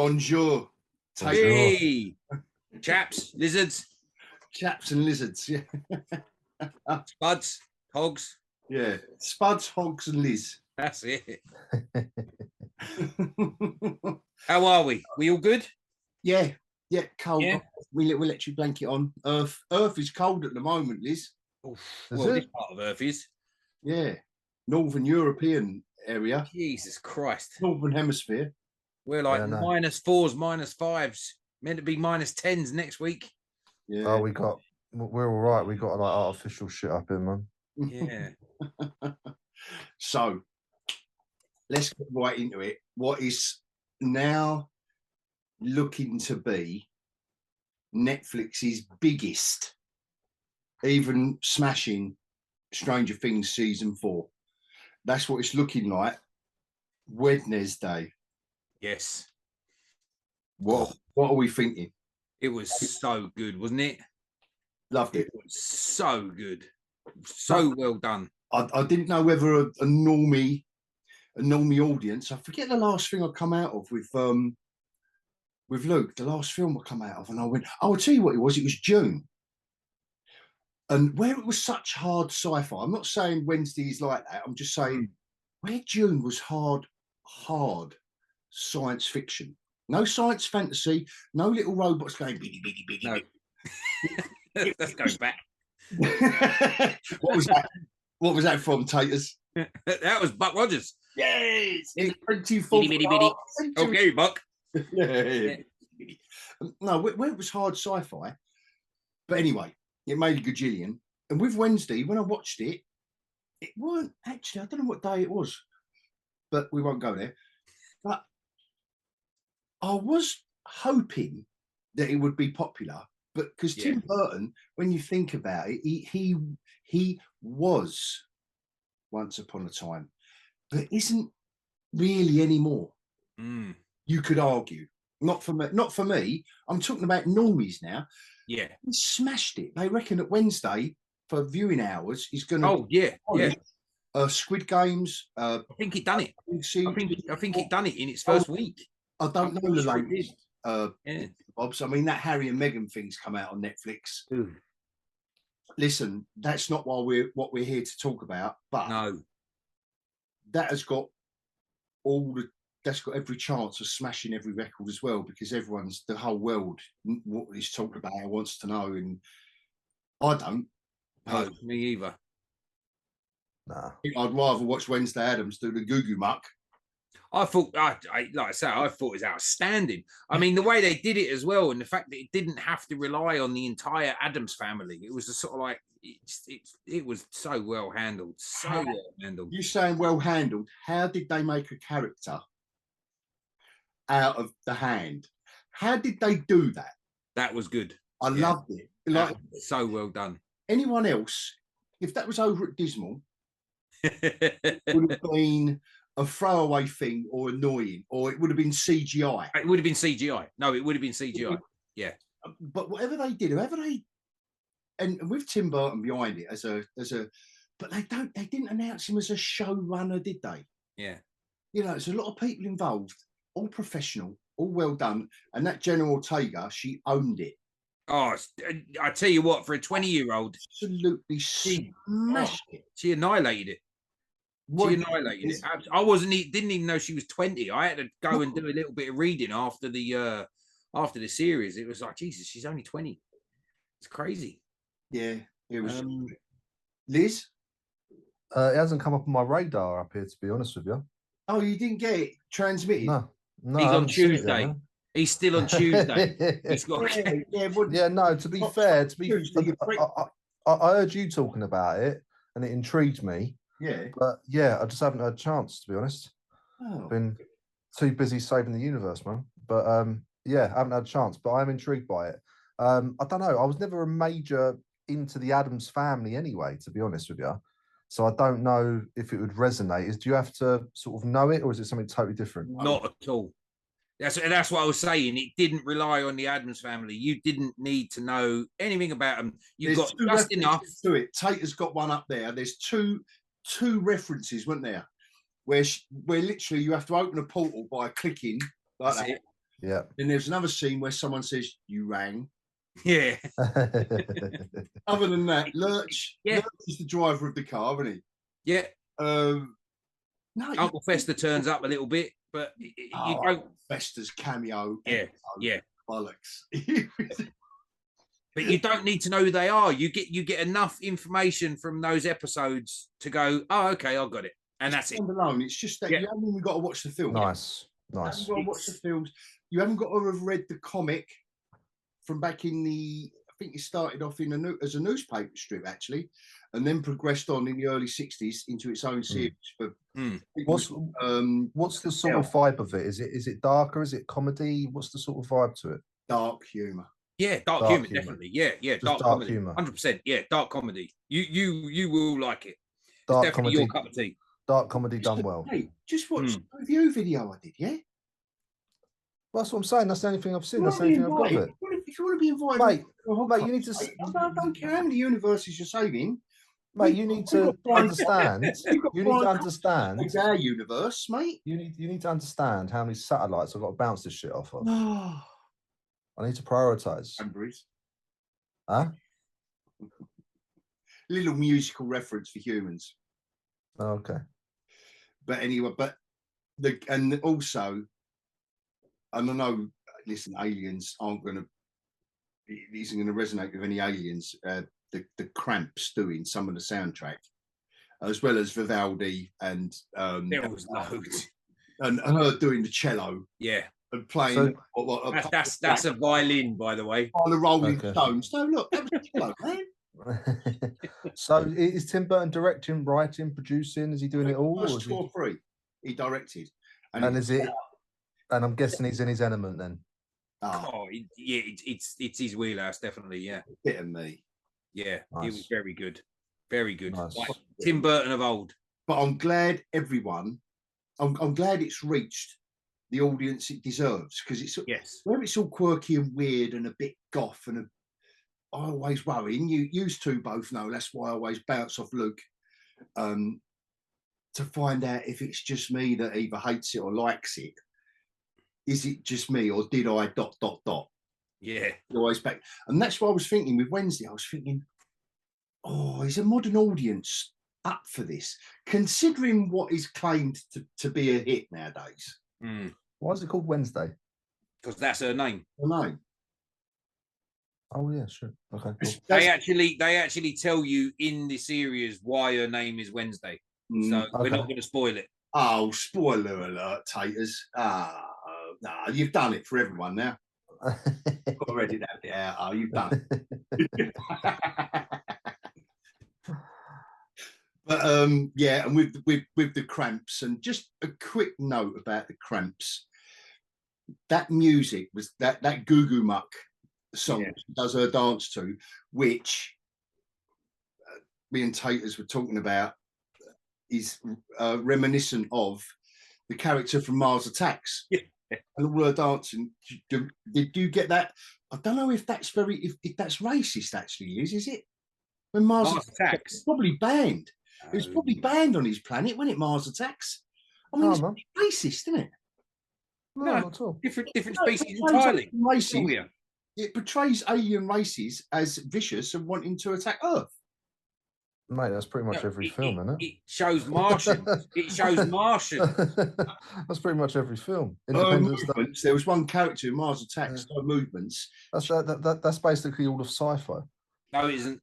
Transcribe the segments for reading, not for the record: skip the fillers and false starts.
Bonjour. Hey, chaps, lizards, Chaps and lizards. Yeah. spuds, hogs. Yeah. Spuds, hogs, and Liz. That's it. How are we? We all good? Yeah. Yeah. Cold. Yeah. We electric blanket on. Earth is cold at the moment, Liz. Oof. Well, this part of Earth is. Yeah. Northern European area. Jesus Christ. Northern Hemisphere. We're like -4s, -5s. Meant to be -10s next week. Yeah. Oh, we're all right. We got like artificial shit up here, man. Yeah. So let's get right into it. What is now looking to be Netflix's biggest, even smashing Stranger Things season 4. That's what it's looking like. Wednesday. Yes. What are we thinking? It was so good, wasn't it? Loved it. It was so good. So well done. I didn't know whether a normie audience. I forget the last thing I come out of with Luke. The last film I come out of, and I went, I'll tell you what it was. It was June, and where it was such hard sci-fi. I'm not saying Wednesday is like that. I'm just saying where June was hard science fiction. No science fantasy. No little robots going biddy biddy biddy. No. Let's go back. What was that? What was that from, Taters? That was Buck Rogers. Yes, in 24th Bitty, bitty, bitty. Okay, Buck. Yeah. No, where it was hard sci-fi. But anyway, it made a gajillion. And with Wednesday, when I watched it, it weren't actually, I don't know what day it was, but we won't go there. But I was hoping that it would be popular, but because Tim Burton, when you think about it, he was once upon a time, but isn't really anymore. You could argue. Not for me. I'm talking about normies now. Yeah. He smashed it. They reckon that Wednesday for viewing hours is going to. Oh yeah. Squid Games. I think it done it. I think it done it in its first week. I don't know the sure latest. Bobs. I mean, that Harry and Meghan thing's come out on Netflix. Ooh. Listen, that's not what we're here to talk about. But no, that has got that's got every chance of smashing every record as well, because the whole world is talking about it, wants to know, and I don't. No, me either. Nah. I'd rather watch Wednesday Addams do the goo muck. I thought, like I say, I thought it was outstanding. I mean, the way they did it as well, and the fact that it didn't have to rely on the entire Addams family. It was a sort of like it was so well handled, You saying well handled? How did they make a character out of the hand? How did they do that? That was good. I loved it. Like so well done. Anyone else, if that was over at Dismal, would have been a throwaway thing or annoying, or it would have been CGI. It would have been CGI. No, it would have been CGI. Yeah. But whatever they did, and with Tim Burton behind it but they didn't announce him as a showrunner, did they? Yeah. You know, there's a lot of people involved, all professional, all well done. And that General Ortega, she owned it. Oh, I tell you what, for a 20-year-old, absolutely smashed it. She annihilated it. She annihilated it. I didn't even know she was 20. I had to go and do a little bit of reading after the series. It was like, Jesus, she's only 20. It's crazy. Yeah, it was. Liz? It hasn't come up on my radar up here, to be honest with you. Oh, you didn't get it transmitted? No. He's on Tuesday. He's still on Tuesday. He's got. No. To be fair, I heard you talking about it, and it intrigued me. Yeah. But yeah, I just haven't had a chance, to be honest. Oh. Been too busy saving the universe, man. But yeah, I haven't had a chance. But I'm intrigued by it. I don't know. I was never a major into the Addams family anyway, to be honest with you. So I don't know if it would resonate. Do you have to sort of know it, or is it something totally different? Not at all. That's what I was saying. It didn't rely on the Addams family. You didn't need to know anything about them. You've got just enough to it. Tater's got one up there. There's two references, weren't there? Where literally you have to open a portal by clicking like that. Yeah. Then there's another scene where someone says, "You rang." Yeah. Other than that, Lurch, Yeah. Lurch is the driver of the car, isn't he? Yeah. No, Uncle Fester turns up a little bit, but you don't. Fester's cameo. Yeah. Yeah. Bollocks. But you don't need to know who they are. You get enough information from those episodes to go, oh, okay, I got it, and that's it. Alone, it's just that you haven't even got to watch the film. Nice. You haven't got to watch the films. You haven't got to have read the comic from back in the. I think it started off as a newspaper strip actually, and then progressed on in the early '60s into its own series. What's the sort of vibe of it? Is it darker? Is it comedy? What's the sort of vibe to it? Dark humor. Yeah, dark humor, definitely. Yeah, dark comedy, humor, 100%. Yeah, dark comedy. You will like it. Dark it's definitely comedy, your cup of tea. Dark comedy done well. Hey, just watch the review video I did. Yeah, well, that's what I'm saying. That's the only thing I've seen. That's the only thing I've got of it. If you want to be invited, mate, you need to. I don't care how many universes you're saving. Mate, you need to understand. You need to understand. It's our universe, mate. You need to understand how many satellites I've got to bounce this shit off of. I need to prioritize. Huh? Little musical reference for humans. Oh, okay. But anyway, and also, and I know, listen, aliens aren't going to. It isn't going to resonate with any aliens. The Cramps doing some of the soundtrack, as well as Vivaldi and there was loads, and her doing the cello. Yeah. And playing. That's a violin, by the way. On the Rolling Stones. No, look, that was cello, man. So is Tim Burton directing, writing, producing? Is he doing it all? First 2 or 3, he directed. And is it? And I'm guessing he's in his element then. Yeah, it's his wheelhouse, definitely. Yeah. Bit of me. Yeah, nice. It was very good, very good. Nice. Like Tim Burton of old. But I'm glad I'm glad it's reached the audience it deserves, because it's where it's all quirky and weird and a bit goth and I always worry, and you two both know that's why I always bounce off Luke to find out if it's just me that either hates it or likes it. Is it just me, or did I ... Yeah, always back, and that's what I was thinking with Wednesday. I was thinking, oh, is a modern audience up for this, considering what is claimed to be a hit nowadays? Why is it called Wednesday? Because that's her name. Her name. Oh yeah, sure. Okay. Cool. They actually tell you in the series why her name is Wednesday. So we're not going to spoil it. Oh, spoiler alert, taters. No, you've done it for everyone now. Already that bit out. Oh, you've done it. But yeah, and with the Cramps, and just a quick note about the Cramps. That music was that Goo Goo Muck song she does her dance to, which me and Taters were talking about, is reminiscent of the character from Mars Attacks. Yeah. And all her dancing. Did you get that? I don't know if that's if that's racist. Actually, is it? When Mars Attacks, it's probably banned. It was probably banned on his planet when it Mars Attacks. I mean, it's racist, isn't it? No, not at all. Different species entirely. It portrays alien races as vicious and wanting to attack Earth. Mate, that's pretty much every film, isn't it? It shows Martians. It shows Martians. That's pretty much every film. There was one character in Mars Attacks, movements. That's basically all of sci-fi. No, it isn't.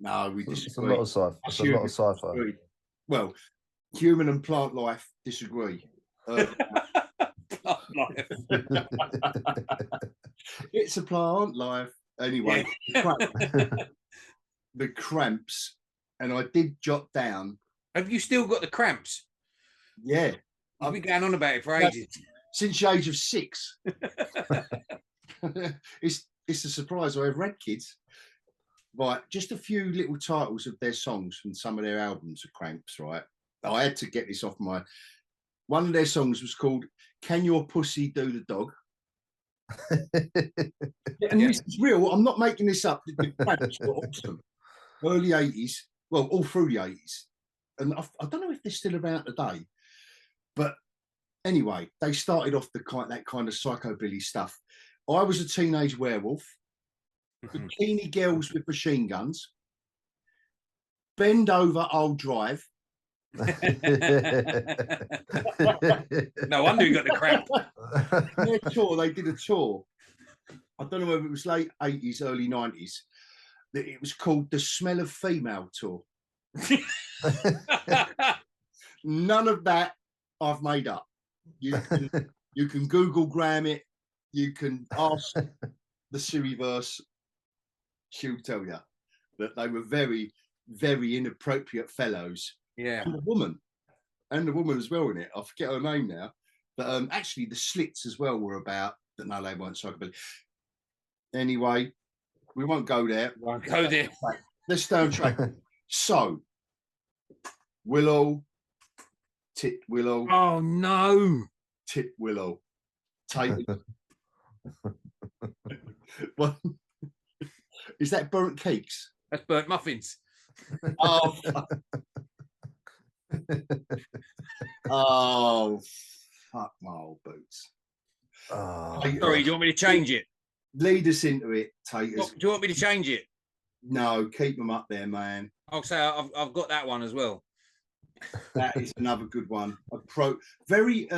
No, we disagree. It's a lot of sci-fi. It's a lot of sci-fi. Well, human and plant life disagree. Plant life. It's a plant life. Anyway, the Cramps, and I did jot down. Have you still got the Cramps? Yeah. I've been going on about it for ages. Since the age of 6. It's a surprise I ever had kids. Right, just a few little titles of their songs from some of their albums of Cramps, right? I had to get this off my... One of their songs was called Can Your Pussy Do the Dog? And this is real. I'm not making this up. The Cramps were awesome. Early 80s. Well, all through the 80s. And I don't know if they're still about today. But Anyway, they started off that kind of psychobilly stuff. I was a teenage werewolf, bikini girls with machine guns, bend over old drive. No wonder you got the crap. Their tour, they did a tour. I don't know whether it was late 80s, early 90s. It was called the Smell of Female Tour. None of that I've made up. You can Google Gram it. You can ask the Siriverse. She'll tell you that they were very, very inappropriate fellows. Yeah. And the woman as well in it. I forget her name now. But actually the Slits as well were about that. No, they weren't psychobilly. Anyway, we won't go there. Won't go there. Let's stay on track. So, Willow, Tit Willow. Oh no. Tit Willow. Titan. What? Is that burnt cakes? That's burnt muffins. Oh, oh, fuck my old boots. Oh, sorry, do you want me to change it? Lead us into it, Taters. Do you want me to change it? No, keep them up there, man. I'll say I've got that one as well. That is another good one. Very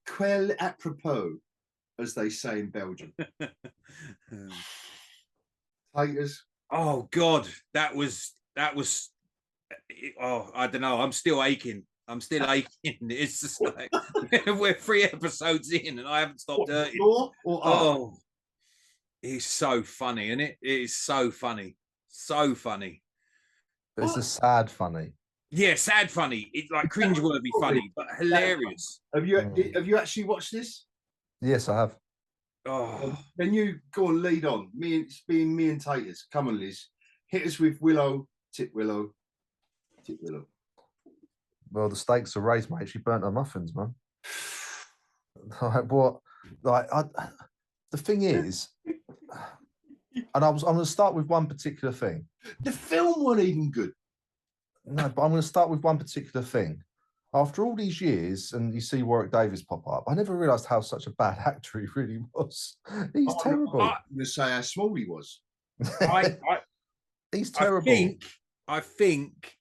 quel apropos, as they say in Belgium. Taters. Oh God, that was. Oh, I don't know. I'm still aching. It's just like we're 3 episodes in, and I haven't stopped hurting. Oh, it's so funny, isn't it? It is so funny, so funny. It's a sad funny. Yeah, sad funny. It's like cringeworthy funny, but hilarious. Have you actually watched this? Yes, I have. Oh, Then you go and lead on. Me and Taters. Come on, Liz. Hit us with Willow, Tit Willow, Tit Willow. Well, the stakes are raised, mate. She burnt her muffins, man. Like what? Like the thing is, and I'm going to start with one particular thing. The film wasn't even good. No, but I'm going to start with one particular thing. After all these years, and you see Warwick Davis pop up, I never realised how such a bad actor he really was. He's terrible. I'm going to say how small he was. He's terrible. I think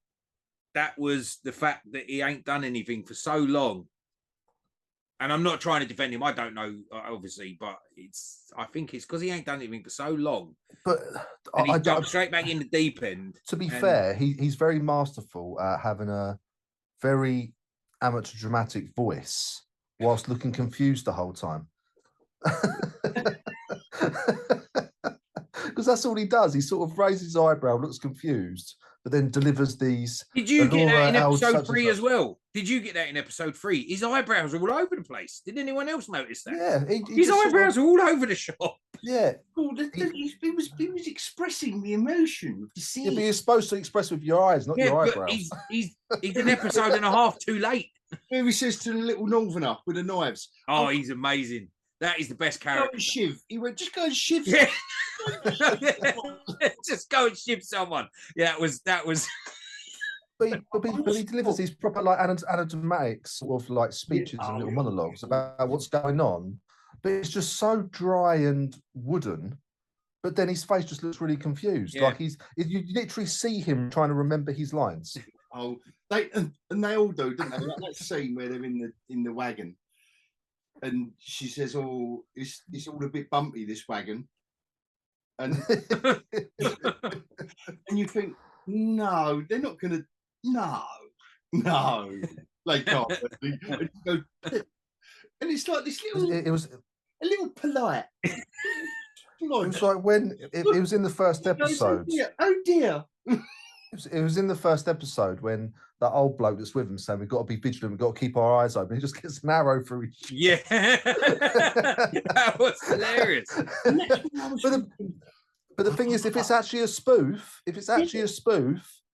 that was the fact that he ain't done anything for so long. And I'm not trying to defend him. I don't know, obviously, but I think it's because he ain't done anything for so long. But and he jumped straight back in the deep end. To be fair, he's very masterful at having a very amateur dramatic voice whilst looking confused the whole time. Because that's all he does. He sort of raises his eyebrow, looks confused, but then delivers these. Did you get that in episode 3 as well? Did you get that in episode 3? His eyebrows are all over the place. Did anyone else notice that? Yeah, his eyebrows are all over the shop. Yeah, he was expressing the emotion of the scene. Yeah, but you're supposed to express with your eyes, not your eyebrows. He's an episode and a half too late. Here he says to the little northerner with the knives. Oh, he's amazing. That is the best character. Go and shiv. He went, just go and shiv. Yeah. Just go and shiv someone. Yeah, that was. But he delivers these proper like anatomatic sort of like speeches and little monologues about what's going on, but it's just so dry and wooden. But then his face just looks really confused. Like you literally see him trying to remember his lines. Oh, they all do, don't they? Like that scene where they're in the wagon, and she says, "Oh, it's all a bit bumpy, this wagon," and and you think, no, they're not going to. No, they can't. And it's like this little. It was a little polite. It was like when it was in the first episode. Oh dear. It was in the first episode when that old bloke that's with him saying we've got to be vigilant, we've got to keep our eyes open. He just gets an arrow through his. Yeah, that was hilarious. But the thing is, if it's actually a spoof,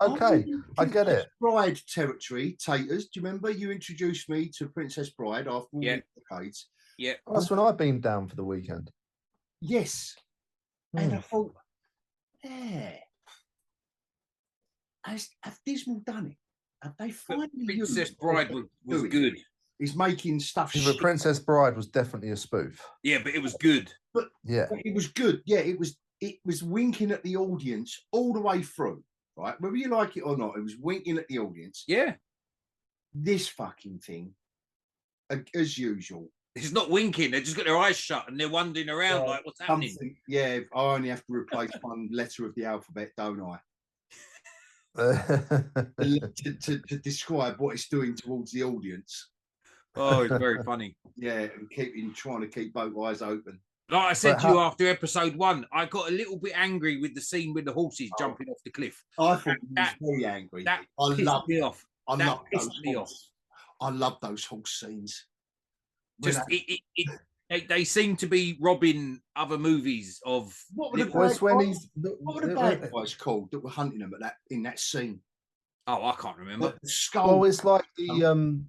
okay, I get it. Bride territory, Taters. Do you remember you introduced me to Princess Bride after all the decades? Yeah, that's when I beamed down for the weekend. Yes, and I thought, yeah, have Dismal done it? Have they finally? Princess Bride was good. He's making stuff. But Princess Bride was definitely a spoof. Yeah, but it was good. But yeah, it was good. Yeah, it was winking at the audience all the way through. Right, whether you like it or not, it was winking at the audience. Yeah. This fucking thing, as usual. It's not winking. They just got their eyes shut and they're wandering around like, what's happening? Yeah, I only have to replace one letter of the alphabet, don't I? to describe what it's doing towards the audience. Oh, it's very funny. Yeah, and trying to keep both eyes open. Like I said to you after episode 1, I got a little bit angry with the scene with the horses jumping off the cliff. I thought he was very angry. That pissed me off. I love those horse scenes. Just they seem to be robbing other movies of. What were the bad guys called that were hunting them in that scene? Oh, I can't remember. The skull. Well, it's like the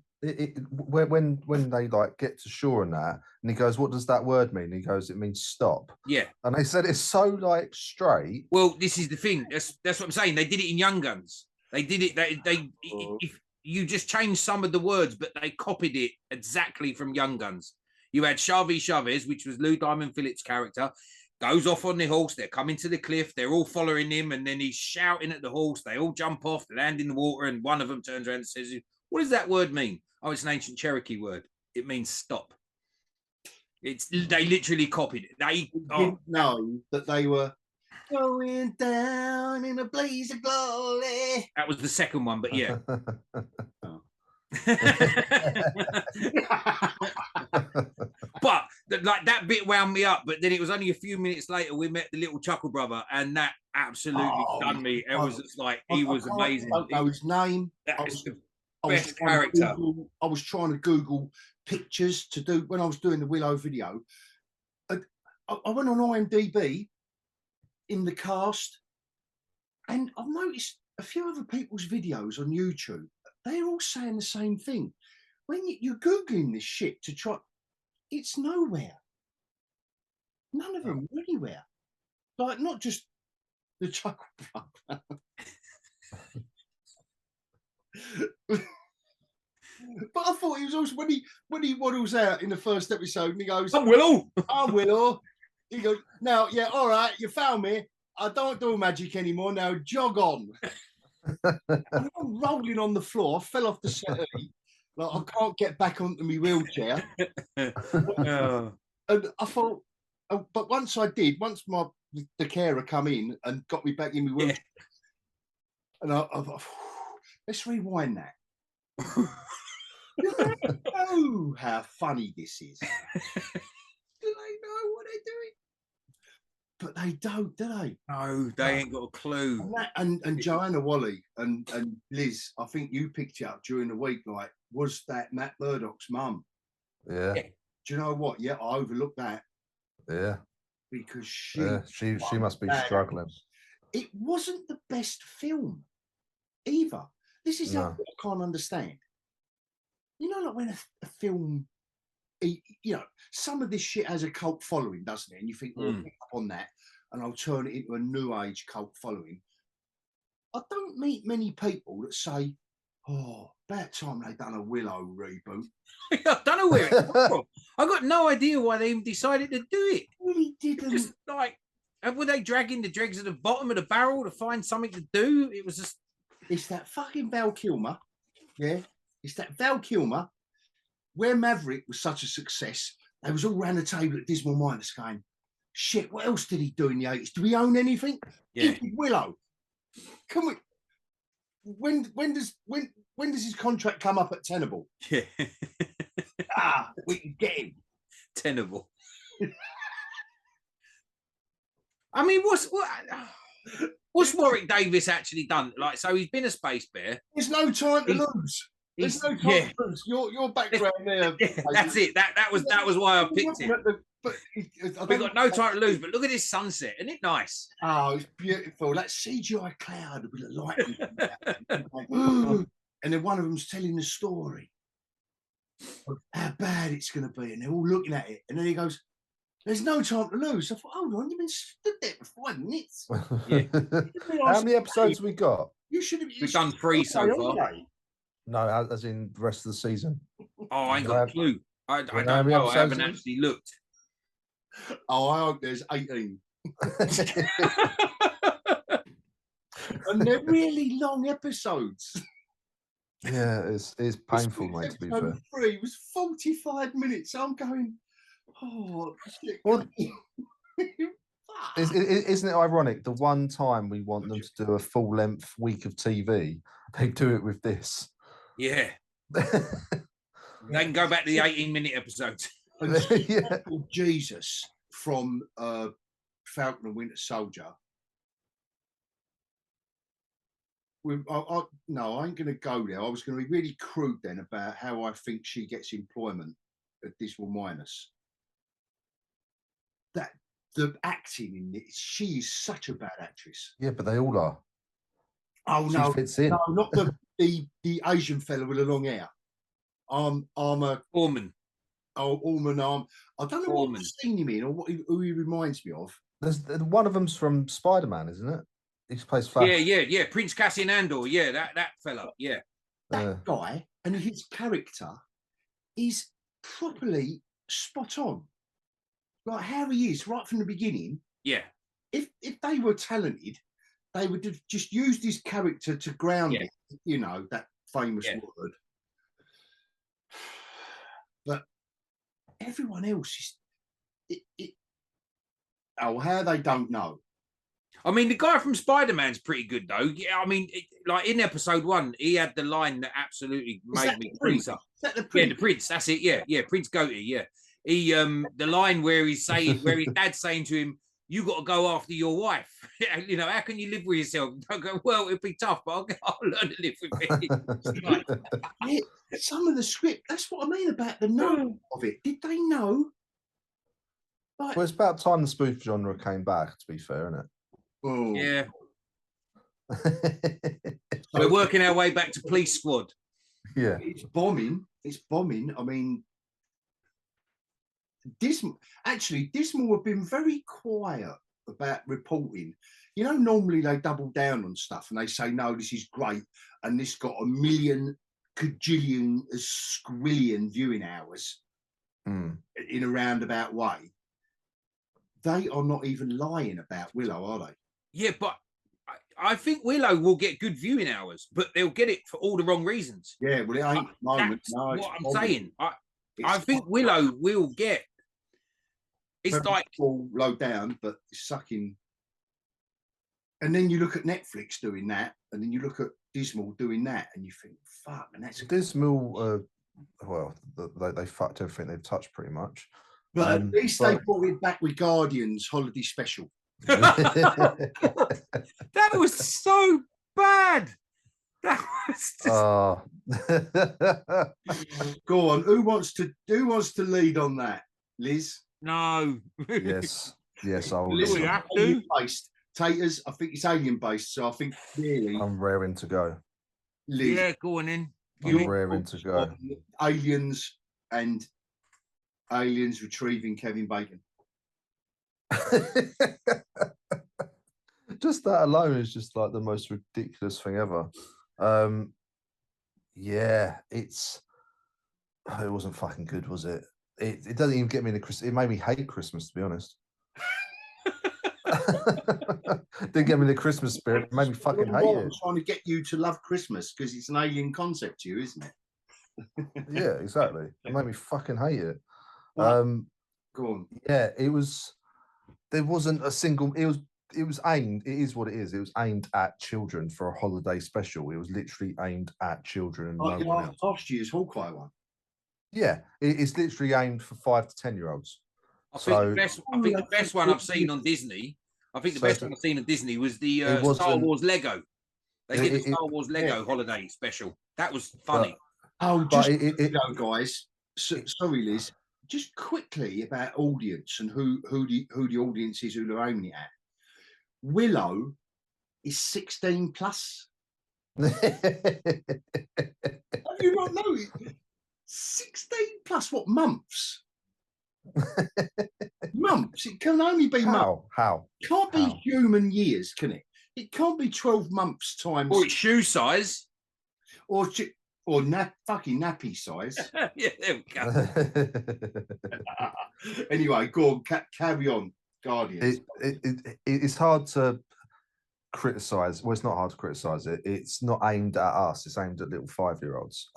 when they like get to shore and that, and he goes, "What does that word mean?" And he goes, "It means stop." Yeah. And they said it's so like straight. Well, this is the thing. That's what I'm saying. They did it in Young Guns. They did it. If you just changed some of the words, but they copied it exactly from Young Guns. You had Xavi Chavez, which was Lou Diamond Phillips' character, goes off on the horse. They're coming to the cliff. They're all following him, and then he's shouting at the horse. They all jump off, land in the water, and one of them turns around and says, "What does that word mean?" Oh, it's an ancient Cherokee word. It means stop. They literally copied it. They didn't know that they were going down in a blaze of glory. That was the second one, but yeah. But like that bit wound me up. But then it was only a few minutes later we met the little Chuckle Brother, and that absolutely done me. It was just like he was amazing. I don't know his name. That is the best character. I was trying to Google pictures to do when I was doing the Willow video. I went on IMDb in the cast, and I've noticed a few other people's videos on YouTube. They're all saying the same thing. When you're Googling this shit to try, it's nowhere. None of them are anywhere. Like, not just the Chuckle Brother. But I thought he was also when he waddles out in the first episode and he goes, "I'm Willow. I'm Willow." He goes, "Now, yeah, all right, you found me. I don't do magic anymore. Now jog on." And I'm rolling on the floor. I fell off the settee. Like, I can't get back onto my wheelchair. And I thought, but once I did, once the carer come in and got me back in my wheelchair, and I thought, let's rewind that. Oh, how funny this is. Do they know what they're doing? But they don't, do they? No, they ain't got a clue. And Joanna Wally and Liz, I think you picked it up during the week, like, was that Matt Murdock's mum? Yeah. Do you know what? Yeah, I overlooked that. Yeah. Because she must be struggling. It wasn't the best film either. This is what I can't understand. You know, like when a film, you know, some of this shit has a cult following, doesn't it? And you think, well, I'll pick up on that and I'll turn it into a new age cult following. I don't meet many people that say, "Oh, about time they done a Willow reboot." I don't know where it's from. I got no idea why they even decided to do it. Really didn't. Just like, were they dragging the dregs at the bottom of the barrel to find something to do? It was just. It's that fucking Val Kilmer. Yeah. It's that Val Kilmer, where Maverick was such a success, they was all round the table at Dismal Minus going, "Shit, what else did he do in the 80s? Do we own anything?" Yeah. Willow. Can we? When does his contract come up at Tenable? Yeah. We can get him. Tenable. I mean, what's Warwick Davis actually done? Like, so he's been a space bear. There's no time to lose. There's no time to lose. Your background there. That's it. That was why I picked it. We've got no time to lose, but look at this sunset. Isn't it nice? Oh, it's beautiful. That CGI cloud with the light. And then one of them's telling the story of how bad it's going to be. And they're all looking at it. And then he goes, "There's no time to lose." I thought, hold on, you've been stood there for 5 minutes. Yeah. How many episodes have we got? You should have. We've done 3 so far. No, as in the rest of the season. Oh, I ain't got a clue. I don't how many know. I haven't episodes? actually looked. Oh, I hope there's 18. And they're really long episodes. Yeah, it's painful, mate, to be fair. Episode 3 was 45 minutes. I'm going, oh, shit. Well, isn't it ironic? The one time we want them to do a full-length week of TV, they do it with this. Yeah. They can go back to the 18-minute episodes. Yeah. Jesus from Falcon and Winter Soldier. No, I ain't going to go there. I was going to be really crude then about how I think she gets employment at Dismal Minus. That the acting in it, she is such a bad actress. Yeah, but they all are. Oh She no, fits in. no, not the Asian fella with the long hair. Orman. Oh, Orman. I don't know Orman. what I've seen him in or who he reminds me of. There's one of them's from Spider-Man, isn't it? He plays Flash. Yeah. Prince Cassian Andor. Yeah, that fella. Yeah. That guy and his character is properly spot on. Like how he is right from the beginning. Yeah. If they were talented, they would have just used his character to ground it. You know, that famous word. But everyone else is how they don't know. I mean, the guy from Spider-Man's pretty good, though. Yeah, I mean, like in episode 1, he had the line that absolutely made me freeze up. Is that the Prince? Yeah, the Prince. That's it. Yeah, Prince Goatee. Yeah, he the line where he's saying, where his dad's saying to him, "You got to go after your wife." You know, how can you live with yourself? Don't go. Well, it'd be tough, but I'll learn to live with it. Some of the script. That's what I mean about the know of it. Did they know? Well, it's about time the spoof genre came back. To be fair, isn't it? Oh. Yeah. We're working our way back to Police Squad. Yeah. It's bombing. I mean, Dismal have been very quiet about reporting. You know, normally they double down on stuff and they say, no, this is great. And this got 1 million, cajillion, squillion viewing hours in a roundabout way. They are not even lying about Willow, are they? Yeah, but I think Willow will get good viewing hours, but they'll get it for all the wrong reasons. Yeah, well, it ain't moment. No, what I'm saying. I think Willow will get. It's like all low down, but it's sucking. And then you look at Netflix doing that, and then you look at Dismal doing that, and you think, "Fuck!" And that's Dismal. Well, they fucked everything they've touched pretty much. But at least they brought it back with Guardians Holiday Special. that was so bad. That was Go on. Who wants to lead on that? Liz? No. yes, I will. Liz, we have to. Based. Taters, I think it's alien based, so I think really I'm raring to go. Liz, Yeah, go on in. I'm raring to go. Aliens and aliens retrieving Kevin Bacon. Just that alone is just like the most ridiculous thing ever. Yeah, it wasn't fucking good, was it? It doesn't even get me in the Christmas. It made me hate Christmas, to be honest. Didn't get me in the Christmas spirit. It made me fucking hate it. I'm trying to get you to love Christmas because it's an alien concept to you, isn't it? Yeah, exactly. It made me fucking hate it. Go on. Yeah, it was. There wasn't a single. It was aimed. It is what it is. It was aimed at children for a holiday special. It was literally aimed at children and no one else. Last year's Hawkeye one. Yeah, it's literally aimed for 5 to 10-year-olds. I think the best one I've seen on Disney. I think the best one I've seen on Disney was the Star Wars Lego. They did the Star Wars Lego holiday special. That was funny. Guys. Sorry, Liz. Just quickly about audience and who the audience is who they're aiming it at. Willow is 16 plus. Have you not noticed? 16 plus what months? Months. It can only be months. How? Can't be human years, can it? It can't be 12 months times. Or it's shoe size. Or or fucking nappy size. Yeah, there we go. Anyway, go on, carry on, Guardians. It's hard to criticize. Well, it's not hard to criticize it. It's not aimed at us. It's aimed at little 5-year-olds.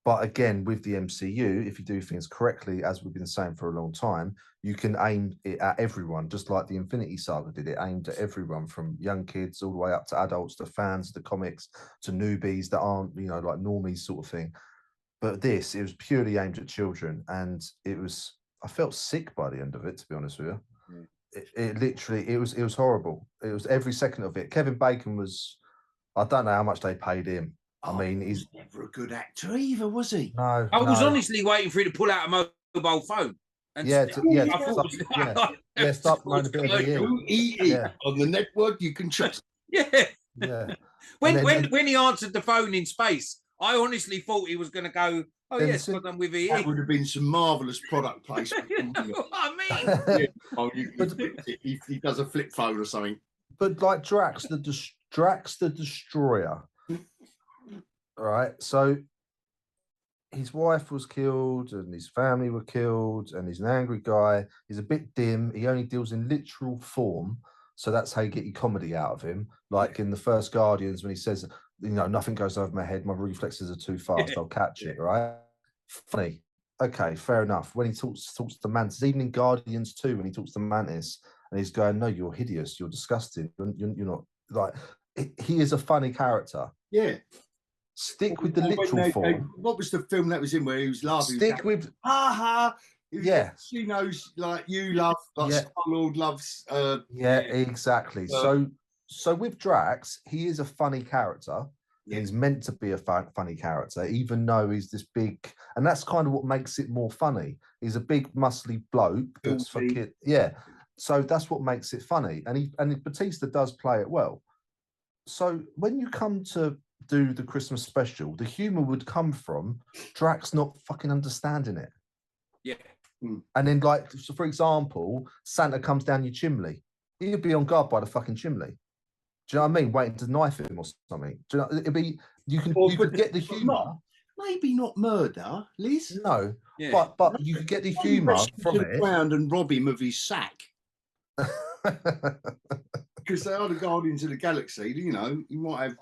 But again, with the MCU, if you do things correctly, as we've been saying for a long time, you can aim it at everyone, just like the Infinity Saga did. It aimed at everyone, from young kids all the way up to adults, to fans of the comics, to newbies that aren't, you know, like normies sort of thing. But this, it was purely aimed at children, and I felt sick by the end of it, to be honest with you. It literally, it was horrible. It was every second of it. Kevin Bacon was, I don't know how much they paid him. I mean, he's never a good actor either, was he? No, I was honestly waiting for you to pull out a mobile phone. And start promoting a bit of the on the network you can trust. Yeah. When he answered the phone in space, I honestly thought he was going to go, "Oh yes, well done with EE." That would have been some marvelous product placement. I mean, he does a flip phone or something. But like Drax the Destroyer. All right, so his wife was killed and his family were killed, and he's an angry guy. He's a bit dim. He only deals in literal form, so that's how you get your comedy out of him. Like in the first Guardians, when he says, you know, nothing goes over my head, my reflexes are too fast, I'll catch it, right? Funny. Okay, fair enough. When he talks to Mantis, even in Guardians 2, when he talks to Mantis and he's going, "No, you're hideous, you're disgusting, you're not," like, he is a funny character. Yeah. Stick with the literal form. What was the film that was in where he was laughing? Stick with ha. Yeah. She knows, like, you love, like Star-Lord loves. Exactly. So with Drax, he is a funny character. Yeah. He's meant to be a funny character, even though he's this big, and that's kind of what makes it more funny. He's a big, muscly bloke that's fucking, so that's what makes it funny. And Batista does play it well. So when you come to do the Christmas special, the humor would come from Drax not fucking understanding it. Yeah. And then, like, so for example, Santa comes down your chimney. He'd be on guard by the fucking chimney. Do you know what I mean? Waiting to knife him or something. Do you know, it'd be, you could get the humor. Maybe not murder, Liz. No, but you could get the humor from it. Ground and rob him of his sack. Because they are the Guardians of the Galaxy, you know. You might have,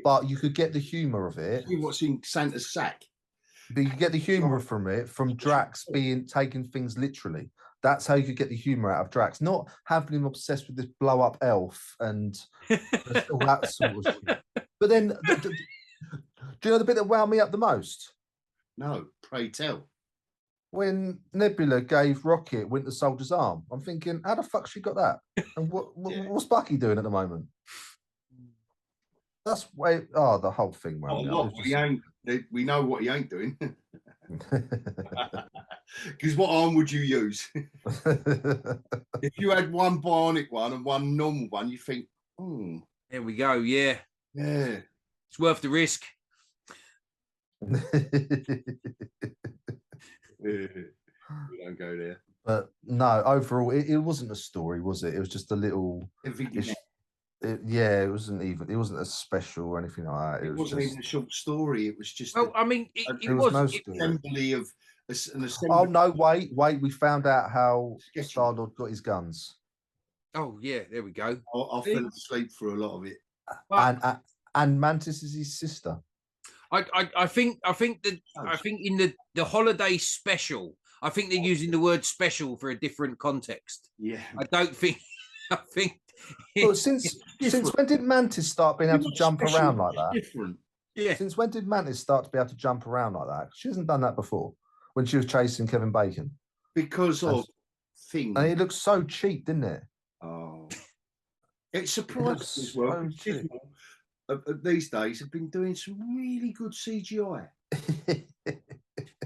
but you could get the humor of it. What's in Santa's sack? But you could get the humor from it, from Drax taking things literally. That's how you could get the humor out of Drax, not having him obsessed with this blow-up elf and all that sort of shit. But then, do you know the bit that wound me up the most? No, pray tell. When Nebula gave Rocket Winter Soldier's arm, I'm thinking, how the fuck she got that? And what's Bucky doing at the moment? That's way. Oh, the whole thing. We know what he ain't doing. Because what arm would you use? If you had one bionic one and one normal one, you think, there we go. Yeah. It's worth the risk. We don't go there. But no, overall, it wasn't a story, was it? It was just a little. It wasn't a special or anything like that. It wasn't even a short story. It was just. Well, I mean, it was no assembly of an assembly. Oh no! Wait! We found out how Star-Lord got his guns. Oh yeah, there we go. I fell asleep for a lot of it. And Mantis is his sister. I think in the holiday special, I think they're using the word special for a different context. Yeah. I think. Well, since when did Mantis start being able to jump around like that? Different. Yeah. Since when did Mantis start to be able to jump around like that? She hasn't done that before. When she was chasing Kevin Bacon. Because of things. And it looked so cheap, didn't it? Oh. It surprised me as well. These days have been doing some really good CGI.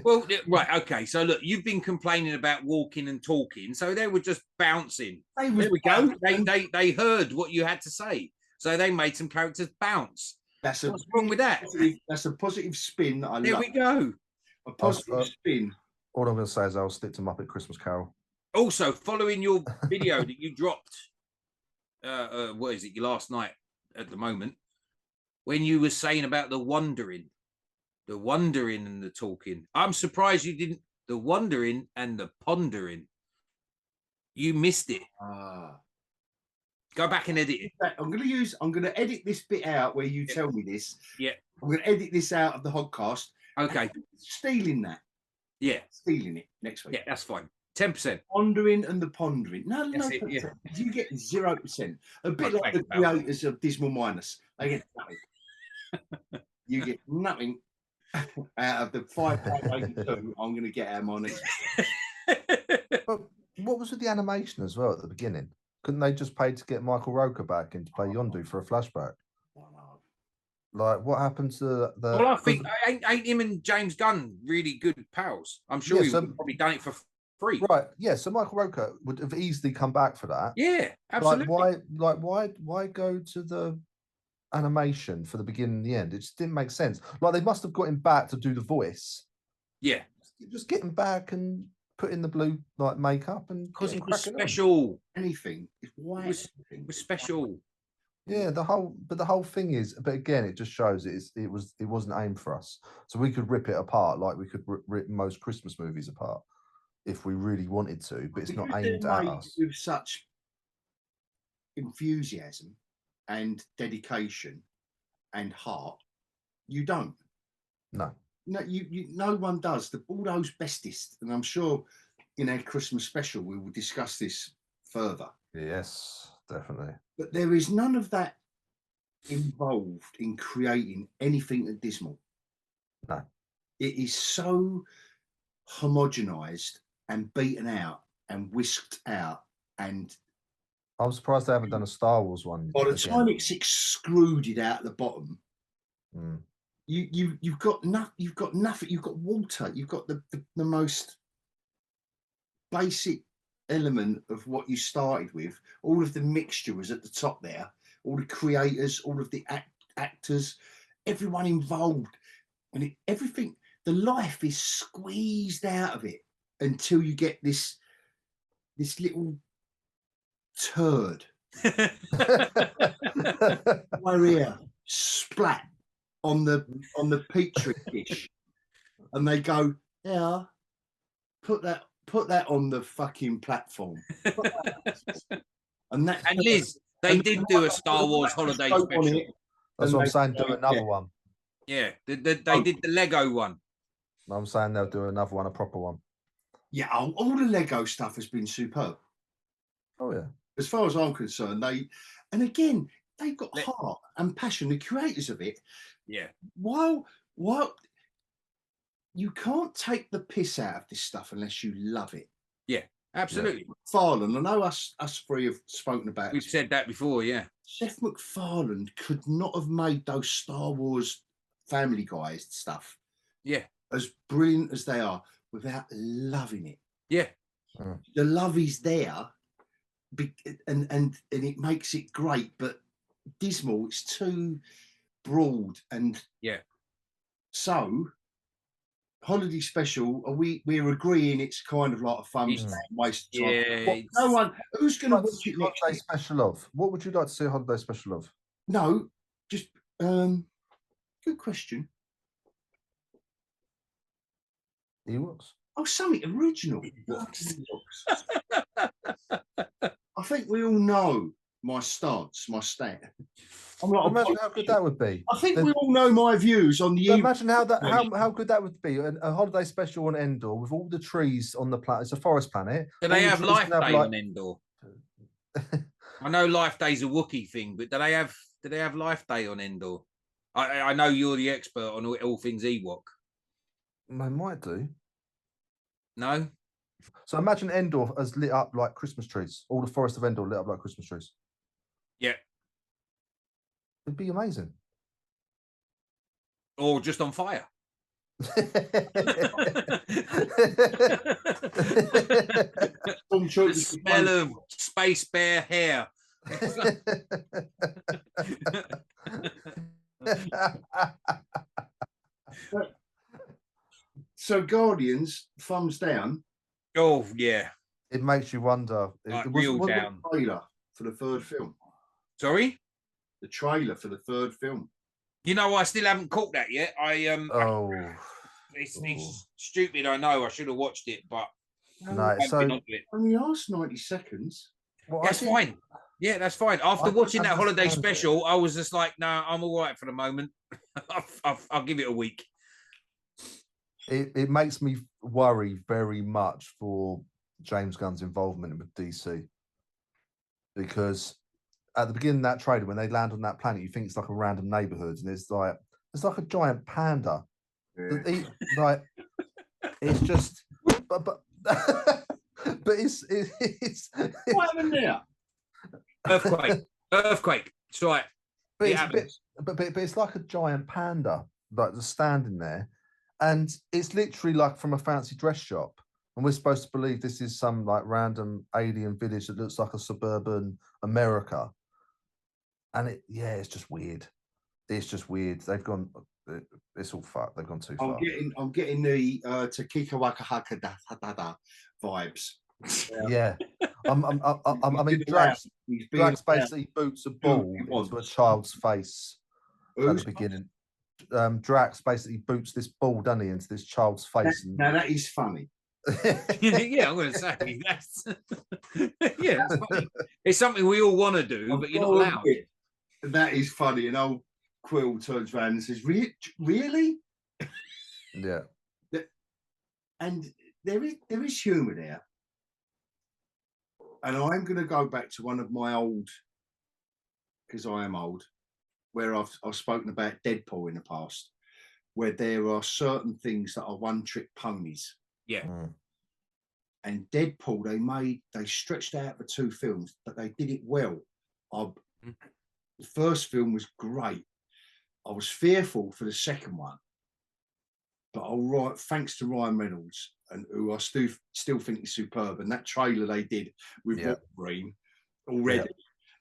Well, right, okay. So look, you've been complaining about walking and talking, so they were just bouncing. There we go. They heard what you had to say, so they made some characters bounce. What's wrong with that? That's a positive spin that I love. There we go. A positive spin. All I'm going to say is I'll stick to Muppet Christmas Carol. Also, following your video that you dropped, what is it, last night at the moment, when you were saying about the wandering, The wondering and the talking. I'm surprised you didn't. The wondering and the pondering. You missed it. Go back and edit it. I'm going to edit this bit out where you tell me this. Yeah. I'm going to edit this out of the hogCAST. Okay. Stealing that. Yeah. Stealing it next week. Yeah, that's fine. 10%. Pondering and the pondering. No. Yeah. You get 0%. A bit like the creators of Dismal Minus. They get nothing. You get nothing out of the 5.82 I'm going to get out of my next. But what was with the animation as well at the beginning? Couldn't they just pay to get Michael Roker back in to play Yondu for a flashback? Like, what happened to the? Well, I think ain't him and James Gunn really good pals? I'm sure he would have probably done it for free. Right? Yeah. So Michael Roker would have easily come back for that. Yeah, absolutely. Why go to the animation for the beginning and the end? It just didn't make sense. Like, they must have got him back to do the voice. Yeah. Just get him back and put in the blue like makeup and because it was special. Anything. It was special. Yeah, the whole thing is, but again, it just shows it wasn't aimed for us. So we could rip it apart like we could rip most Christmas movies apart if we really wanted to, but it's not aimed at us. With such enthusiasm and dedication and heart, you don't. No. No, no one does. All those bestest, and I'm sure in our Christmas special we will discuss this further. Yes, definitely. But there is none of that involved in creating anything at Dismal. No. It is so homogenized and beaten out and whisked out, and I'm surprised they haven't done a Star Wars one. By the time it's extruded out the bottom, you've got nothing. You've got nothing. You've got water. You've got the most basic element of what you started with. All of the mixture was at the top there. All the creators, all of the actors, everyone involved, and everything. The life is squeezed out of it until you get this little turd. Diarrhea splat on the petri dish, and they go, yeah, put that on the fucking platform. And Liz, they did do a Star Wars holiday special. That's what I'm saying. Do another one. Yeah, they did the Lego one. I'm saying they'll do another one, a proper one. Yeah, all the Lego stuff has been superb. Oh yeah. As far as I'm concerned, they've got heart and passion. The creators of it. Yeah. While you can't take the piss out of this stuff unless you love it. Yeah, absolutely. MacFarlane, I know us three have spoken about. We've said that before, yeah. Seth MacFarlane could not have made those Star Wars Family Guy stuff. Yeah. As brilliant as they are, without loving it. Yeah. The love is there, and it makes it great, but Dismal, it's too broad, and so holiday special, we're agreeing it's kind of like a fun waste of time. Yeah, no one who's going to watch it next holiday special of. What would you like to see a holiday special of? No, just good question. Ewoks. Oh, something original. I think we all know my stance, my stand. Imagine how good that would be. I think we all know my views on the. Imagine how good that would be. A holiday special on Endor with all the trees on the planet. It's a forest planet. Do they have Life Day on Endor? I know Life Day's a Wookiee thing, but do they have Life Day on Endor? I know you're the expert on all things Ewok. They might do. No. So imagine Endor as lit up like Christmas trees. All the forest of Endor lit up like Christmas trees. Yeah. It'd be amazing. Or just on fire. The smell of space bear hair. So Guardians, thumbs down. Oh yeah. It makes you wonder. Real down. The trailer for the third film. Sorry? The trailer for the third film. You know, I still haven't caught that yet. Oh, it's stupid. I know. I should have watched it, but no. So only last 90 seconds. well, that's fine. Yeah, that's fine. After watching that holiday special, I was just like, no, I'm all right for the moment. I'll give it a week. It makes me worry very much for James Gunn's involvement with DC, because at the beginning of that trailer, when they land on that planet, you think it's like a random neighborhood, and it's like a giant panda. Yeah. Like it's just, but it's What happened there? Earthquake. It's right. But it's like a giant panda, like just standing there, and it's literally like from a fancy dress shop. And we're supposed to believe this is some like random alien village that looks like a suburban America. And it's just weird. It's just weird. They've gone. It's all fucked. They've gone too far. I'm getting the to geekyOlhog vibes. Yeah. I mean, Drax basically boots a ball into a child's face at the beginning. Drax basically boots this ball, doesn't he, into this child's face. Now that is funny. Yeah, I'm going to say that's it's funny. It's something we all want to do, but you're not allowed. That is funny. And old Quill turns around and says, "Really?" Yeah. And there is humour there. And I'm going to go back to one of my old, because I am old, where I've spoken about Deadpool in the past, where there are certain things that are one-trick ponies. Yeah. And Deadpool, they stretched out for 2 films, but they did it well. The first film was great. I was fearful for the second one, but thanks to Ryan Reynolds, and who I still think is superb. And that trailer they did with Wolverine already,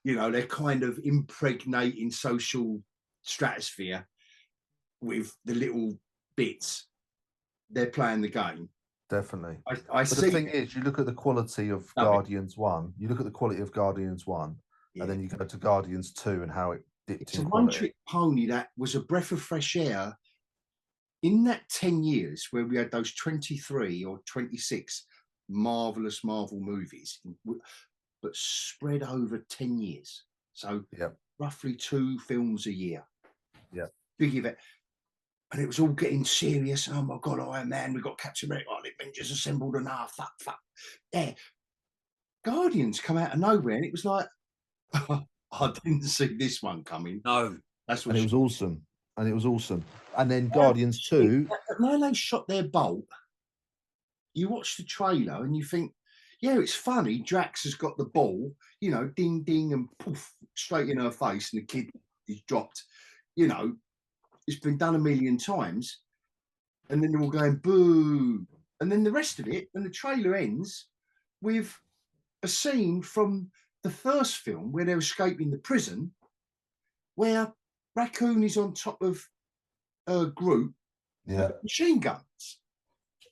they're kind of impregnating social stratosphere with the little bits. They're playing the game. Definitely. I see. The thing is, you look at the quality of Guardians 1, and then you go to Guardians 2 and how it dipped it's a one-trick pony that was a breath of fresh air. In that 10 years where we had those 23 or 26 marvelous Marvel movies, but spread over 10 years. So roughly 2 films a year. Yeah. Big event. And it was all getting serious. Oh my God, Iron Man, we got Captain America, the Avengers assembled, and fuck. Yeah. Guardians come out of nowhere, and it was like, I didn't see this one coming. No. That's what it was awesome. And then Guardians 2. When they shot their bolt, you watch the trailer and you think, yeah, it's funny. Drax has got the ball, ding, ding, and poof, straight in her face, and the kid is dropped. It's been done a million times. And then they're all going, boo. And then the rest of it, and the trailer ends with a scene from the first film where they're escaping the prison, where Raccoon is on top of a group of machine guns.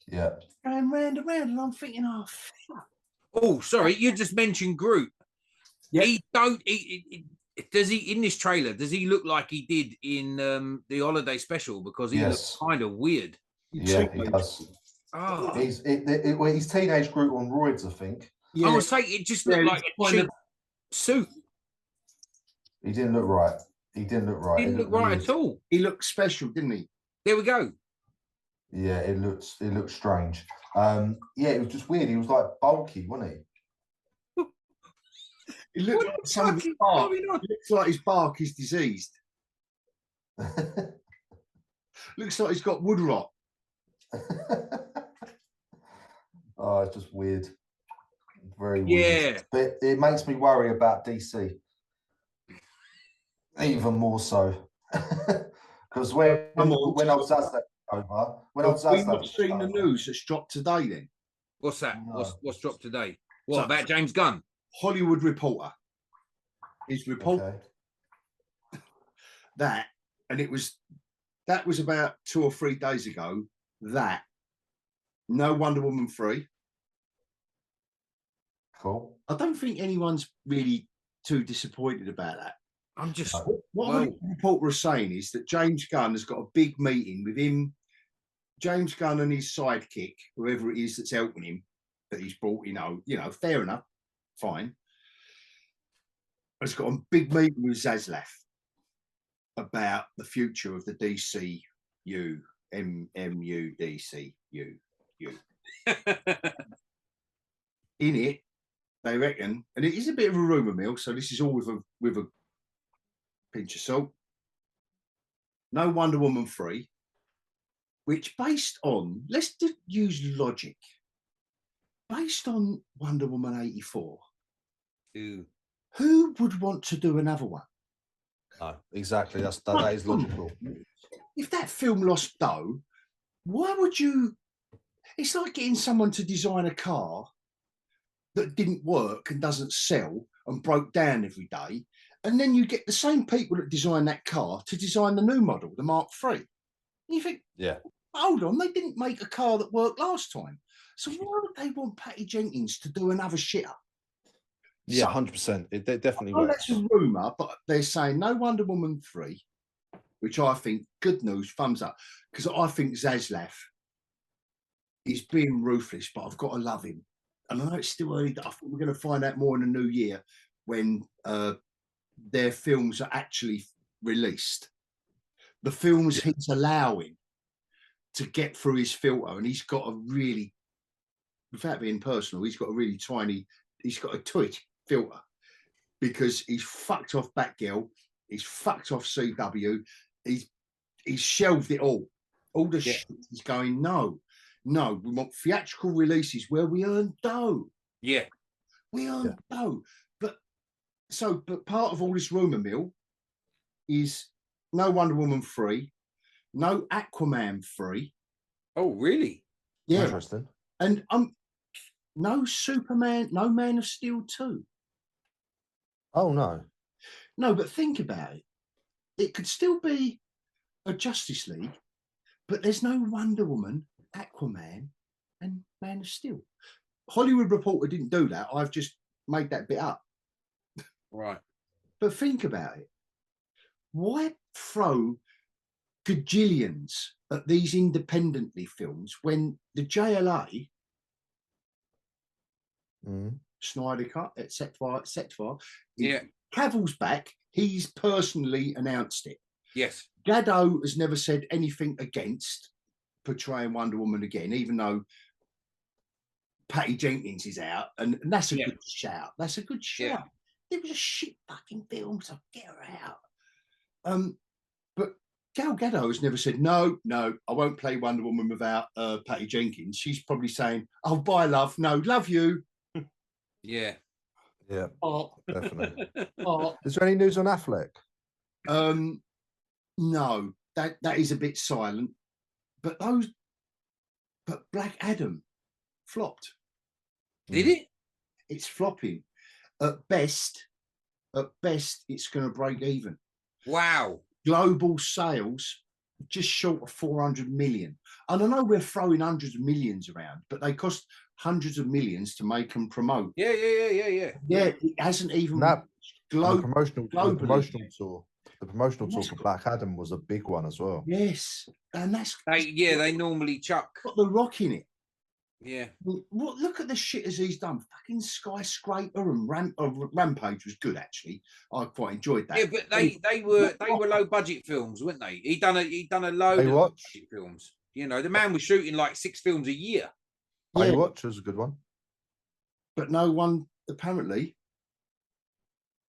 Yeah. Going round and round, and I'm thinking, oh, fuck. Oh, sorry, you just mentioned Groot. Yeah. Does he in this trailer? Does he look like he did in the holiday special? Because he looks kind of weird. Yeah, he does. Oh. He's teenage Groot on roids, I think. Yeah. I would say it just looked like a cheap suit. He didn't look right. He didn't look right at all. He looked special, didn't he? There we go. Yeah, it looked strange. It was just weird. He was like bulky, wasn't he? It looked like some of his bark. It looks like his bark is diseased. Looks like he's got wood rot. Oh, it's just weird. Very weird. Yeah. But it makes me worry about DC. Even more so. Because when I've not seen the news that's dropped today then. What's that? No. What's dropped today? What about James Gunn? Hollywood Reporter. His report that was about 2 or 3 days ago. That no Wonder Woman 3. Cool. I don't think anyone's really too disappointed about that. I'm just What a reporter is saying is that James Gunn has got a big meeting with him, James Gunn and his sidekick, whoever it is that's helping him, that he's brought, fair enough, fine. Has got a big meeting with Zaslav about the future of the DCU, MMU, DCU. In it, they reckon, and it is a bit of a rumour mill, so this is all with a pinch of salt. No Wonder Woman 3, which based on, let's just use logic, based on Wonder Woman 84, who would want to do another one? No, exactly. That is logical. If that film lost dough, why would you? It's like getting someone to design a car that didn't work and doesn't sell and broke down every day, and then you get the same people that design that car to design the new model, the Mark III. And you think, yeah, hold on, they didn't make a car that worked last time, so why would they want Patty Jenkins to do another shitter? Yeah, 100%. It definitely works. That's a rumour, but they're saying no Wonder Woman 3, which I think, good news, thumbs up, because I think Zaslav is being ruthless, but I've got to love him. And I know it's still early. I think we're going to find out more in the new year when their films are actually released. The films he's allowing to get through his filter, and he's got a really, without being personal, he's got a really tiny, he's got a tweet filter because he's fucked off Batgirl, he's fucked off CW, he's shelved it all the shit. He's going, no, we want theatrical releases where we earn dough. We earn dough. But part of all this rumour mill is no Wonder Woman 3, no Aquaman 3. Oh, really? Yeah. Interesting. And no Superman, no Man of Steel 2. Oh, no. No, but think about it. It could still be a Justice League, but there's no Wonder Woman, Aquaman, and Man of Steel. Hollywood Reporter didn't do that. I've just made that bit up. Right. But think about it. Why throw gajillions at these independently films when the JLA, Snyder Cut, etc., Cavill's back, he's personally announced it. Yes. Gadot has never said anything against portraying Wonder Woman again, even though Patty Jenkins is out, and that's a good shout. That's a good shout. It was a shit fucking film, so get her out. But Gal Gadot has never said, no, I won't play Wonder Woman without Patty Jenkins. She's probably saying, oh, bye, love. No, love you. Yeah. Yeah, definitely. Oh. Is there any news on Affleck? No, that is a bit silent. But Black Adam flopped. Did it? It's flopping. At best, it's going to break even. Wow. Global sales just short of 400 million. And I know we're throwing hundreds of millions around, but they cost hundreds of millions to make and promote. Yeah. Yeah, it hasn't even the promotional tour. The promotional tour for Black Adam was a big one as well. Yes, and they normally chuck got The Rock in it. Yeah. Look at the shit as he's done. Fucking Skyscraper and Rampage was good actually. I quite enjoyed that. Yeah, but they were low budget films, weren't they? He done a load of budget films. You know, the man was shooting like 6 films a year. Baywatch was a good one. But no one apparently.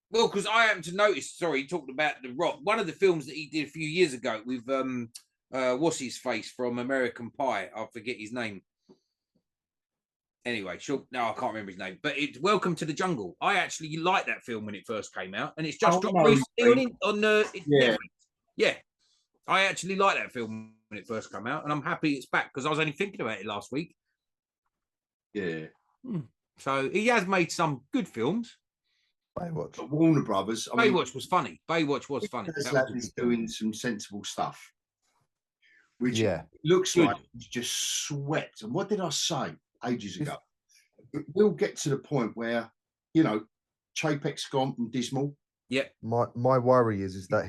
Well, because I happened to notice, he talked about The Rock. One of the films that he did a few years ago with what's his face from American Pie? I forget his name. Anyway, no, I can't remember his name. But it's Welcome to the Jungle. I actually liked that film when it first came out, and it's just dropped recently on Netflix. Yeah, I actually liked that film when it first came out, and I'm happy it's back because I was only thinking about it last week. Yeah. So he has made some good films. Baywatch. But Warner Brothers. Baywatch was funny. Baywatch was funny. He's doing some sensible stuff, which looks like he's just swept. And what did I say ages ago? We'll get to the point where, Chapek's gone from Dismal. Yeah. My worry is that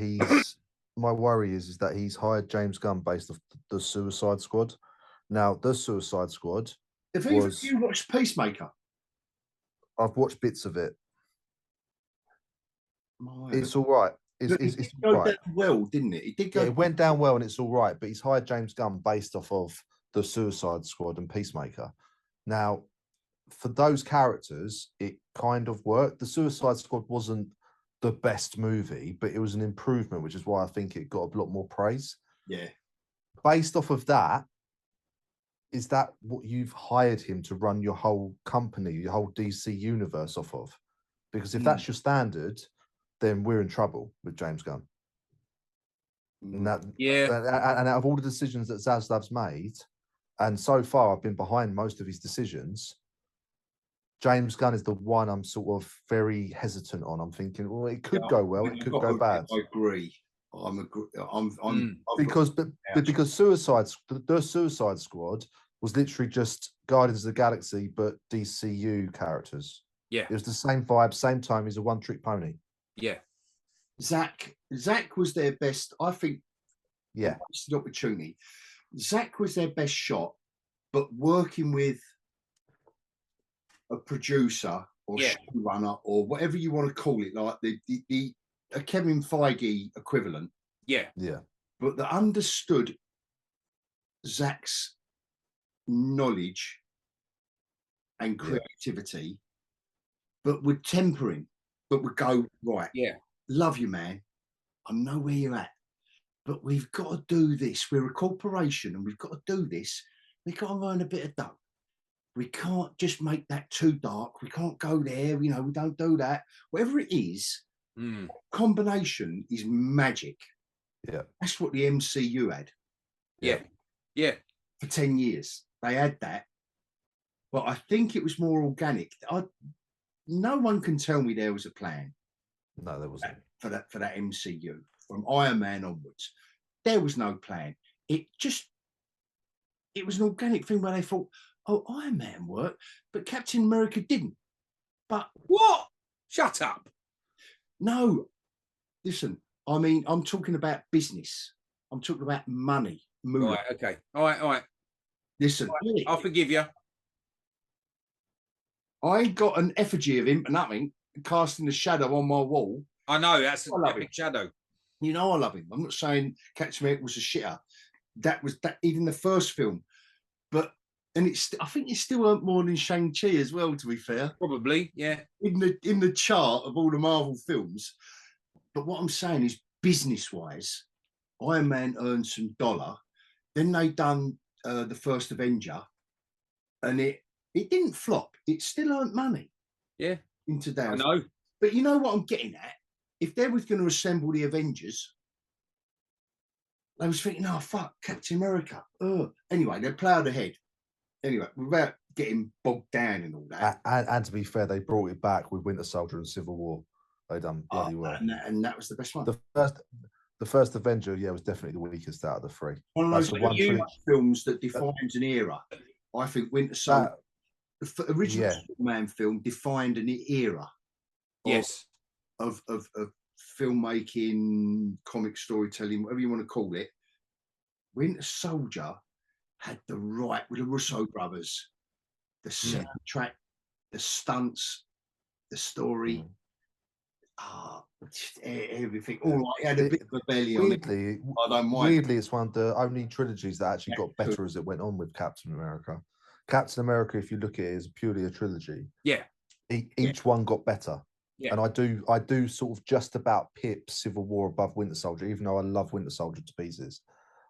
he's hired James Gunn based off the Suicide Squad. Now, the Suicide Squad Have either of was. you watched Peacemaker? I've watched bits of it. My, It's all right. it It's did all go right. down well, didn't it? It did go. Yeah, it went down well and it's all right, but he's hired James Gunn based off of the Suicide Squad and Peacemaker. Now, for those characters, it kind of worked. The Suicide Squad wasn't the best movie, but it was an improvement, which is why I think it got a lot more praise. Yeah. Based off of that, is that what you've hired him to run your whole company, your whole DC universe off of? Because if that's your standard, then we're in trouble with James Gunn. And that, and out of all the decisions that Zaslav's made, and so far I've been behind most of his decisions, James Gunn is the one I'm sort of very hesitant on. I'm thinking, well, it could go well, it could go bad. I agree. Because the Suicide Squad was literally just Guardians of the Galaxy, but DCU characters. Yeah, it was the same vibe, same time. He's a one-trick pony. Yeah, Zach was their best. I think. Yeah, it's the opportunity. Zach was their best shot, but working with a producer or showrunner or whatever you want to call it, like the Kevin Feige equivalent. Yeah. But that understood Zach's knowledge and creativity, but would temper him, but would go, right, love you, man. I know where you're at, but we've got to do this. We're a corporation and we've got to do this. We've got to earn a bit of dough. We can't just make that too dark. We can't go there. We don't do that. Whatever it is, combination is magic. Yeah. That's what the MCU had. Yeah. For 10 years. They had that. But I think it was more organic. No one can tell me there was a plan. No, there wasn't. For that MCU. From Iron Man onwards. There was no plan. It was an organic thing where they thought, oh, Iron Man worked, but Captain America didn't. But what? Shut up. No. Listen, I mean, I'm talking about business. I'm talking about money. Moving. Right, okay. All right. Listen. Right, I'll forgive you. I got an effigy of him, nothing, casting a shadow on my wall. I know, that's an epic shadow. You know I love him. I'm not saying Captain America was a shitter. That was that even the first film. But I think it's still earned more than Shang-Chi as well, to be fair. Probably, yeah. In the chart of all the Marvel films. But what I'm saying is, business-wise, Iron Man earned some dollar. Then they done the first Avenger, and it didn't flop. It still earned money. Yeah. In today. I know. But you know what I'm getting at? If they was going to assemble the Avengers, they was thinking, oh, fuck, Captain America. Anyway, they plowed ahead. Anyway, without getting bogged down in all that. And to be fair, they brought it back with Winter Soldier and Civil War. They done bloody well. And that was the best one. The first Avenger, was definitely the weakest out of the three. One of those films that defines an era. I think Winter Soldier, the original Superman film, defined an era. Yes. Of filmmaking, comic storytelling, whatever you want to call it. Winter Soldier had the right, with the Russo brothers, the soundtrack, the stunts, the story, everything. All right, it had a bit of a belly on it. Weirdly, it's one of the only trilogies that actually got better as it went on with Captain America. Captain America, if you look at it, is purely a trilogy. Yeah. Each one got better. Yeah. And I do sort of just about pip Civil War above Winter Soldier, even though I love Winter Soldier to pieces.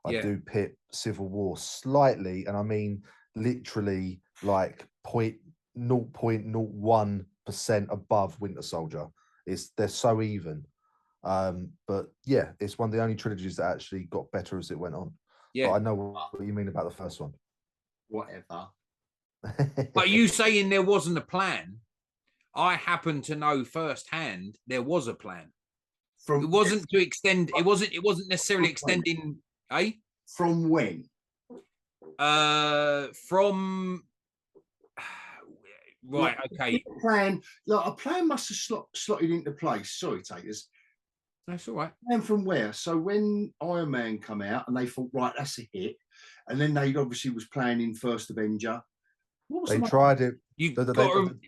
I do pip Civil War slightly, and I mean literally like 0.01% above Winter Soldier. They're so even. But yeah, it's one of the only trilogies that actually got better as it went on. Yeah. But I know what you mean about the first one. Whatever. But you saying there wasn't a plan? I happen to know firsthand there was a plan. It wasn't to extend. It wasn't necessarily extending. From when? From Right. Okay. A plan must have slotted into place. Sorry, Taters. That's all right. And from where? So when Iron Man come out and they thought, right, that's a hit, and then they obviously was planning First Avenger. They tried it.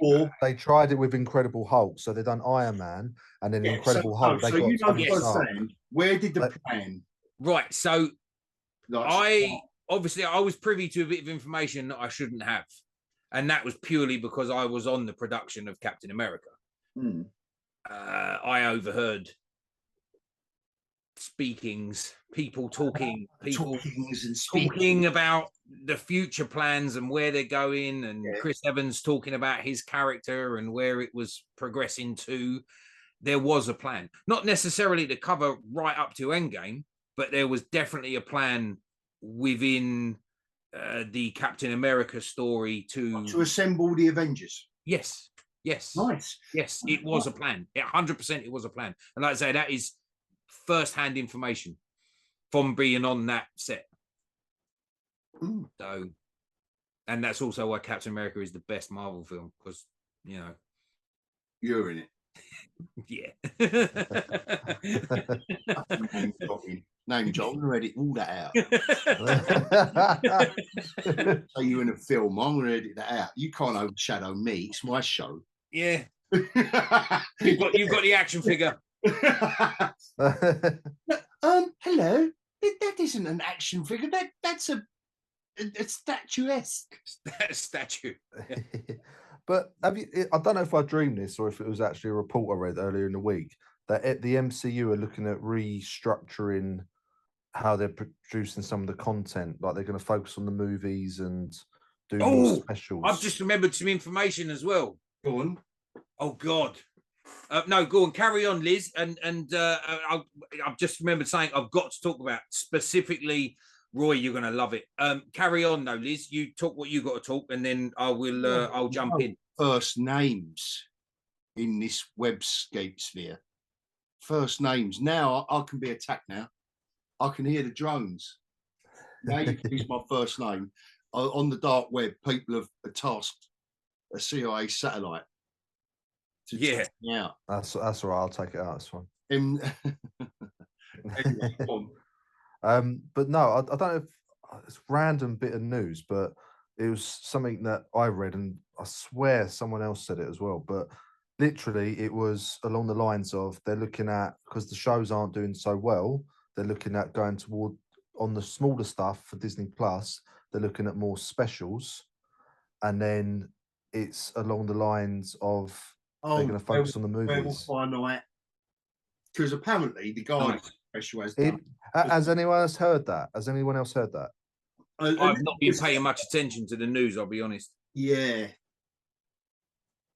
Or they tried it with Incredible Hulk. So they done Iron Man and then Incredible Hulk. So you know firsthand, where did the plan? Right. So I was privy to a bit of information that I shouldn't have. And that was purely because I was on the production of Captain America. I overheard people talking about the future plans and where they're going, and Chris Evans talking about his character and where it was progressing to. There was a plan, not necessarily to cover right up to Endgame, but there was definitely a plan within the Captain America story to assemble the Avengers. Yes. Nice. Yes, it was a plan. 100% it was a plan. And like I say, that is first-hand information from being on that set. So, and that's also why Captain America is the best Marvel film, because, you know, you're in it. Yeah. Name drop. I'm gonna edit all that out. So you in a film, I'm gonna edit that out. You can't overshadow me. It's my show. Yeah. You've got the action figure. Hello. That isn't an action figure. That's a statuesque. Statue. Yeah. But have you? I don't know if I dreamed this or if it was actually a report I read earlier in the week that the MCU are looking at restructuring how they're producing some of the content. Like they're going to focus on the movies and do more specials. I've just remembered some information as well. Go on. Oh God. No, go on. Carry on, Liz. And I've just remembered saying I've got to talk about specifically. Roy, you're going to love it. Carry on, though, Liz. You talk what you got to talk, and then I'll jump in. First names in this webscape sphere. First names. Now I can be attacked now. I can hear the drones. Now you can use my first name. On the dark web, people have tasked a CIA satellite to take me out. That's all right. I'll take it out. That's fine. Anyway, go on. But no, I don't know if it's a random bit of news, but it was something that I read, and I swear someone else said it as well. But literally, it was along the lines of they're looking at, because the shows aren't doing so well, they're looking at going toward on the smaller stuff for Disney Plus. They're looking at more specials, and then it's along the lines of they're going to focus on the movies. Because apparently the Guardian special has done. Has anyone else heard that? Has anyone else heard that? I've not been paying much attention to the news, I'll be honest. Yeah.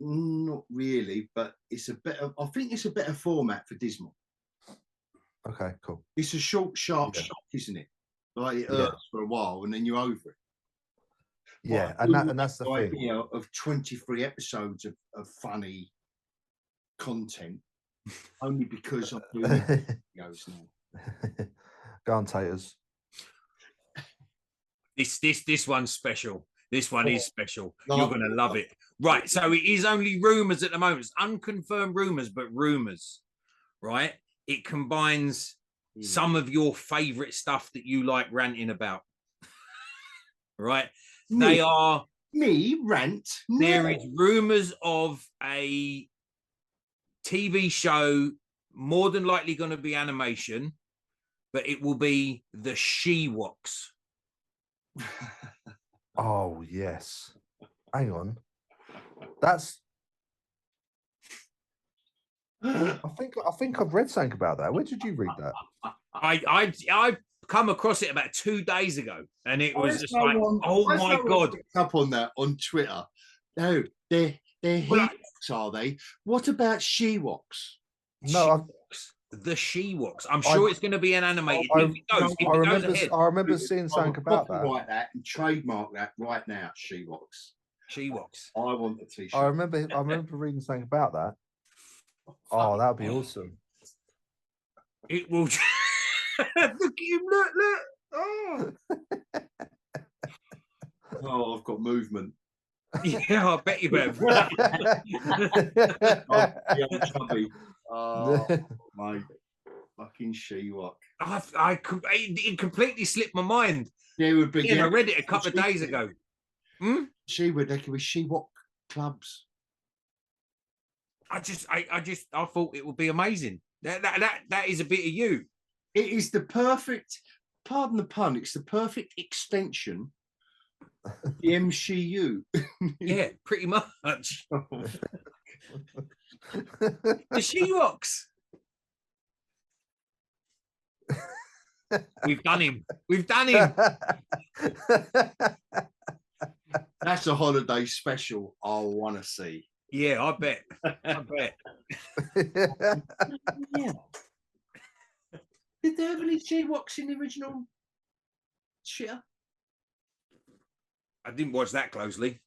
Not really, but it's a better. I think it's a better format for Dismal. Okay, cool. It's a short, sharp shock, isn't it? Like it hurts for a while, and then you're over it. Yeah, and that's the thing. You know, of 23 episodes of funny content, only because I'm doing videos now. Go on, Taters. This one's special. This one is special. You're going to love it. Right. So it is only rumors at the moment. It's unconfirmed rumors, but rumors, right? It combines some of your favorite stuff that you like ranting about, right? They are me rant. There is rumors of a TV show, more than likely going to be animation, but it will be the She-Woks. Oh yes. Hang on. That's. I think I've read something about that. Where did you read that? I come across it about 2 days ago, and it was just like, oh my God! Up on that on Twitter. No, they're He-Woks, are they? What about She-Woks? No, the She-Woks. I'm sure it's going to be an animated. I remember seeing something about that. Write that and trademark that right now. She-Woks. She-Woks. I want a t-shirt. I remember reading something about that. Oh, that would be awesome. It will. Look at him! Look! Oh, I've got movement. Yeah, I bet you have. Oh, mate. Fucking She-Rock. It completely slipped my mind. There would be. Yeah, I read it a couple of days ago. Hmm? There could be She-Rock clubs. I thought it would be amazing. That is a bit of you. It is the perfect, pardon the pun, it's the perfect extension of the MCU. Yeah, pretty much. The She-Rocks. We've done him. We've done him. That's a holiday special I want to see. Yeah, I bet. I bet. Yeah. Did they have any She-Rocks in the original shit? I didn't watch that closely.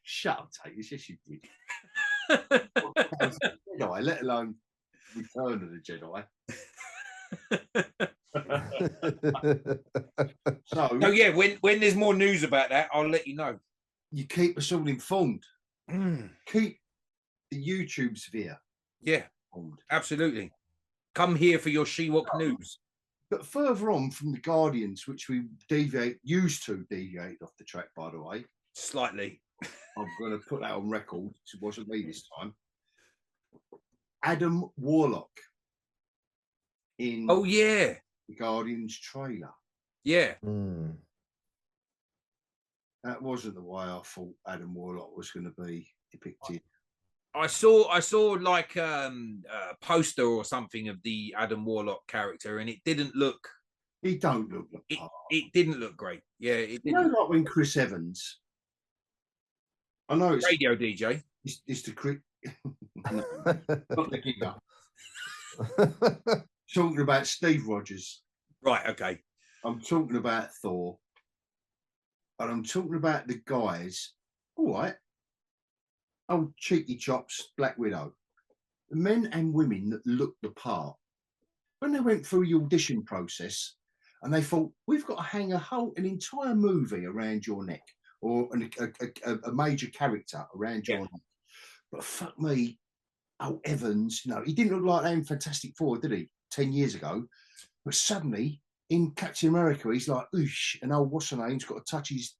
Shut up, Tate. Yes, you did. Jedi, let alone Return of the Jedi. So, oh yeah, when there's more news about that, I'll let you know. You keep us all informed. Keep the YouTube sphere. Yeah, informed. Absolutely. Come here for your She-Rock news. But further on from the Guardians, which we used to deviate off the track, by the way. Slightly. I'm going to put that on record. It wasn't me this time. Adam Warlock in the Guardians trailer. Yeah. That wasn't the way I thought Adam Warlock was going to be depicted. I saw like a poster or something of the Adam Warlock character, and it didn't look. He don't look the part. It didn't look great. Yeah, it didn't. You know, like when Chris Evans. I know it's radio DJ. It's the Chris. No, not the ginger. Talking about Steve Rogers. Right. Okay. I'm talking about Thor. And I'm talking about the guys. All right. Old cheeky chops, Black Widow. The men and women that looked the part. When they went through the audition process and they thought, we've got to hang an entire movie around your neck or a major character around your neck. But fuck me, Evans, he didn't look like that in Fantastic Four, did he? 10 years ago. But suddenly, in Captain America, he's like, oosh, and what's her name's got to touch his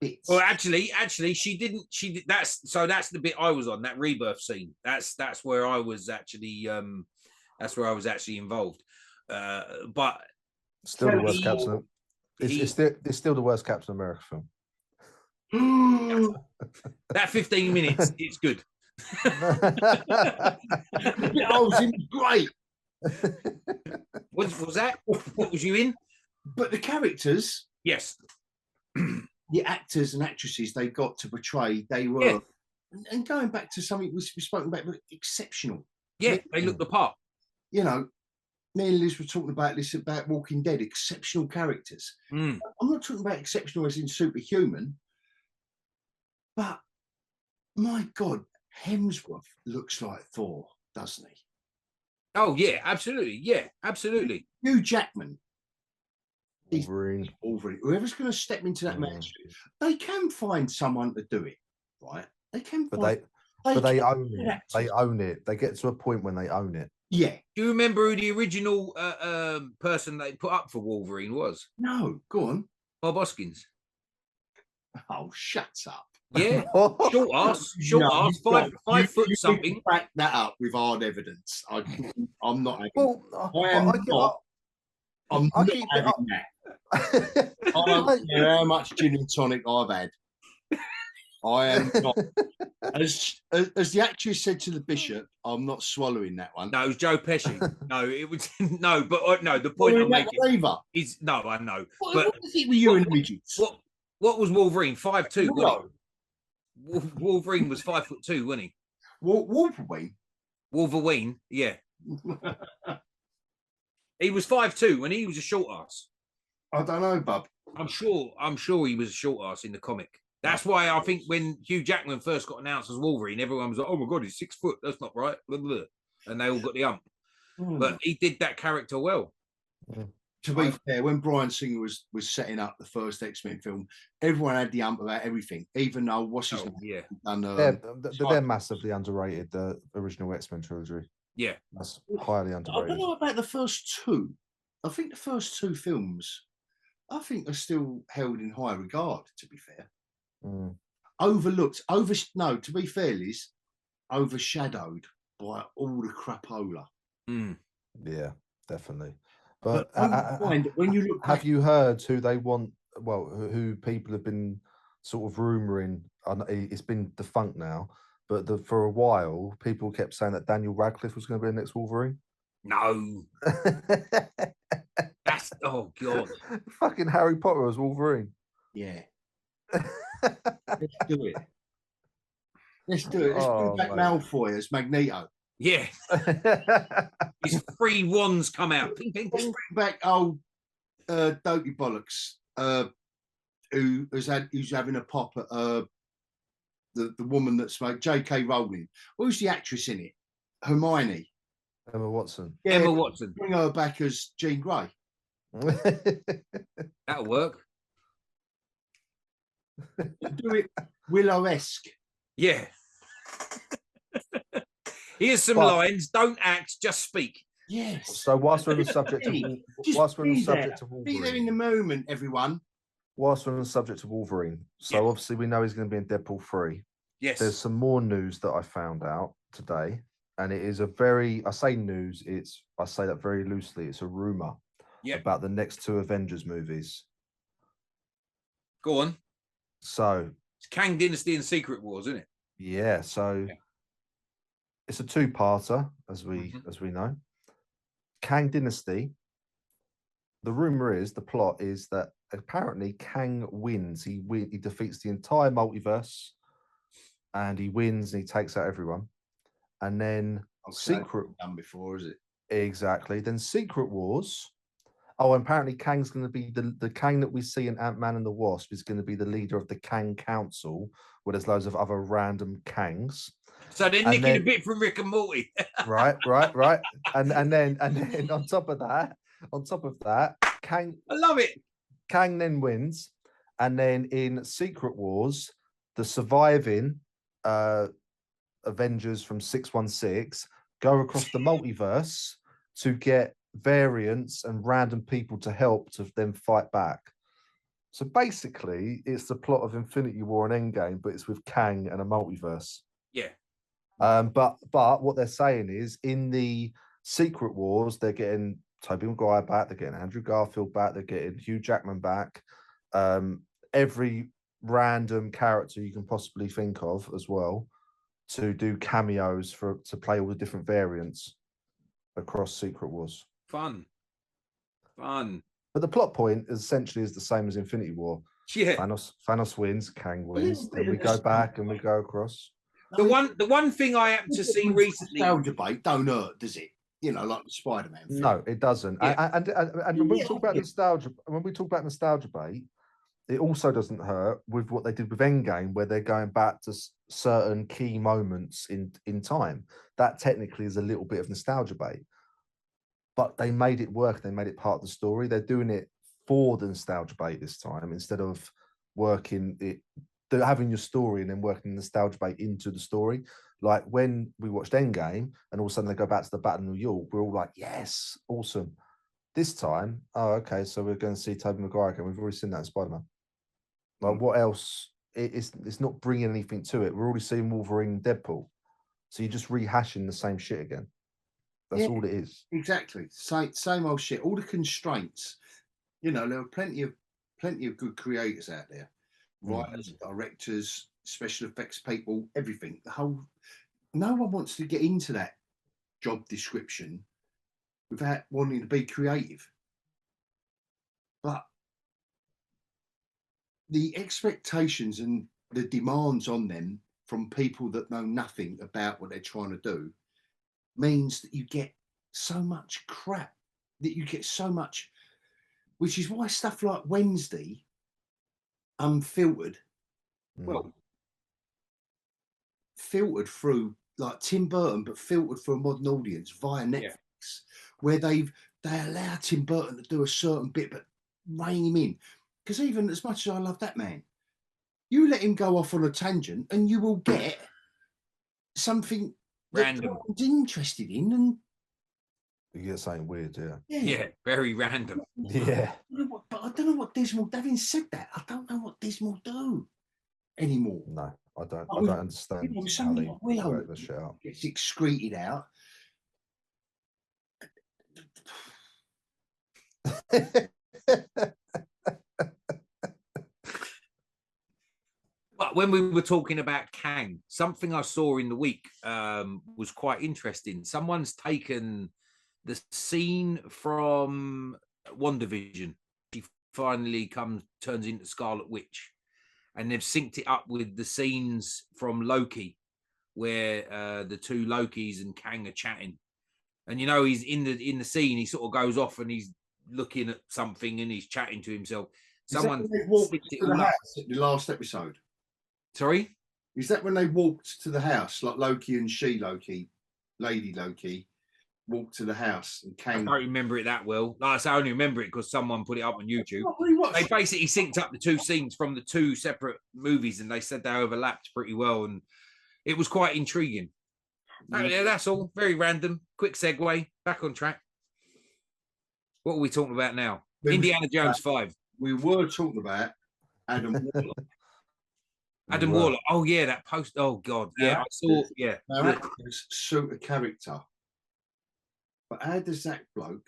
bits. Well, actually, she didn't. That's the bit I was on, that rebirth scene. That's where I was actually. That's where I was actually involved. But still the worst Captain. It's still the worst Captain America film. That 15 minutes, it's good. It was great. Was that? What was you in? But the characters, yes, the actors and actresses they got to portray, they were, and going back to something we've spoken about, exceptional. Yeah, they looked the part. Me and Liz were talking about this about Walking Dead, exceptional characters. I'm not talking about exceptional as in superhuman, but my God, Hemsworth looks like Thor, doesn't he? Oh yeah, absolutely. Yeah, absolutely. Hugh Jackman. Wolverine. Whoever's going to step into that match, they can find someone to do it, right? They can. But they own it. They own it. They get to a point when they own it. Yeah. Do you remember who the original person they put up for Wolverine was? No, go on. Bob Hoskins. Oh, shut up. Yeah, short ass, 5 foot something. Back that up with hard evidence. I'm not. I'm not having that. I don't care how much gin and tonic I've had. I am not. As the actress said to the bishop, I'm not swallowing that one. No, it was Joe Pesci. No, it was no, but no. The point I'm making is no, I know. What is it with you and midgets? What was Wolverine? 5'2". No. Wolverine was 5'2", wasn't he? Wolverine, yeah. He was 5'2" when he was a short ass. I don't know, bub. I'm sure he was a short ass in the comic. That's why I think when Hugh Jackman first got announced as Wolverine, everyone was like, "Oh my God, he's 6 foot. That's not right." Blah, blah. And they all got the ump. But he did that character well. To be fair, when Bryan Singer was setting up the first X-Men film, everyone had the hump about everything, even though what's his name? Yeah. And, they're massively underrated, the original X-Men trilogy. Yeah. That's highly I underrated. don't know about the first two. I think the first two films, I think, are still held in high regard, to be fair. Overlooked, to be fair, Liz, overshadowed by all the crapola. Yeah, definitely. But when you look have you heard who they want? Well, who people have been sort of rumoring? It's been defunct now, but for a while, people kept saying that Daniel Radcliffe was going to be the next Wolverine. No. That's oh god. Fucking Harry Potter as Wolverine. Yeah. Let's do it. Let's bring back Malfoy as Magneto. Yeah. His 3 wands come out. Ping, ping, ping. Let's bring back old Dopey Bollocks, who's having a pop at the woman that spoke, J.K. Rowling. Who's the actress in it? Hermione. Emma Watson. Yeah, Emma Watson. Bring her back as Jean Grey. That'll work. Do it Willow-esque. Yeah. Here's some lines. Don't act, just speak. Yes. So whilst we're on the subject of Wolverine, be there in the moment, everyone. Whilst we're on the subject of Wolverine, so obviously we know he's going to be in Deadpool 3. Yes. There's some more news that I found out today, and it is I say news, I say that very loosely, it's a rumor about the next 2 Avengers movies. Go on. So it's Kang Dynasty and Secret Wars, isn't it? Yeah, so it's a 2-parter, as we know. Kang Dynasty. The rumor is, the plot is that apparently Kang wins. He defeats the entire multiverse, and he wins, and he takes out everyone. And then Secret done before, is it? Exactly. Then Secret Wars. Oh, and apparently Kang's going to be the Kang that we see in Ant-Man and the Wasp is going to be the leader of the Kang Council, where there's loads of other random Kangs. So they're nicking a bit from Rick and Morty. right. And then on top of that, Kang. I love it. Kang then wins, and then in Secret Wars, the surviving Avengers from 616 go across the multiverse to get variants and random people to help to then fight back. So basically, it's the plot of Infinity War and Endgame, but it's with Kang and a multiverse. Yeah. But what they're saying is, in the Secret Wars, they're getting Tobey Maguire back, they're getting Andrew Garfield back, they're getting Hugh Jackman back, every random character you can possibly think of as well, to do cameos to play all the different variants across Secret Wars. Fun. But the plot point is essentially the same as Infinity War. Yeah. Thanos wins, Kang wins, then we go back and we go across. The one thing I happened to see recently. Nostalgia bait don't hurt, does it? You know, like the Spider-Man film. No, it doesn't. Yeah. And when we talk about nostalgia bait, it also doesn't hurt with what they did with Endgame, where they're going back to certain key moments in time. That technically is a little bit of nostalgia bait, but they made it work. They made it part of the story. They're doing it for the nostalgia bait this time, instead of working it, having your story and then working nostalgia bait into the story. Like when we watched Endgame and all of a sudden they go back to the Battle of New York, we're all like, yes, awesome. This time, oh, okay, so we're going to see Tobey Maguire again. We've already seen that in Spider-Man. Like, what else? It's not bringing anything to it. We're already seeing Wolverine and Deadpool. So you're just rehashing the same shit again. That's all it is. Exactly. Same old shit. All the constraints. You know, there are plenty of good creators out there. Writers, directors, special effects people, everything. No one wants to get into that job description without wanting to be creative. But the expectations and the demands on them from people that know nothing about what they're trying to do means that you get so much crap, that you get so much, which is why stuff like Wednesday, unfiltered, filtered through like Tim Burton, but filtered for a modern audience via Netflix, where they've they allow Tim Burton to do a certain bit, but rein him in. Because even as much as I love that man, you let him go off on a tangent and you will get something Random. that I'm interested in. And You get something weird, yeah. Yeah, very random. Yeah. But I don't know what Dismal, having said that, I don't know what Dismal do anymore. No, I don't. I I mean, don't understand you know, how something they like Willow work this shit out. gets excreted out. But when we were talking about Kang, something I saw in the week was quite interesting. Someone's taken the scene from WandaVision. She finally turns into Scarlet Witch, and they've synced it up with the scenes from Loki, where the two Lokis and Kang are chatting. And you know, he's in the scene. He sort of goes off and he's looking at something and he's chatting to himself. Someone walked to the house at the last episode. Sorry, is that when they walked to the house, like Loki and She-Loki, Lady Loki, walked to the house and Kang? I don't remember it that well. Like I say, I only remember it because someone put it up on YouTube. They basically synced up the two scenes from the two separate movies, and they said they overlapped pretty well, and it was quite intriguing. Yeah, that's all. Very random. Quick segue. Back on track. What are we talking about now? Indiana Jones 5. We were talking about Adam Warlock. Adam Warlock. Oh, yeah, that post. Oh, God. Yeah, I saw. Yeah. Now, actors suit a character. But how does that bloke?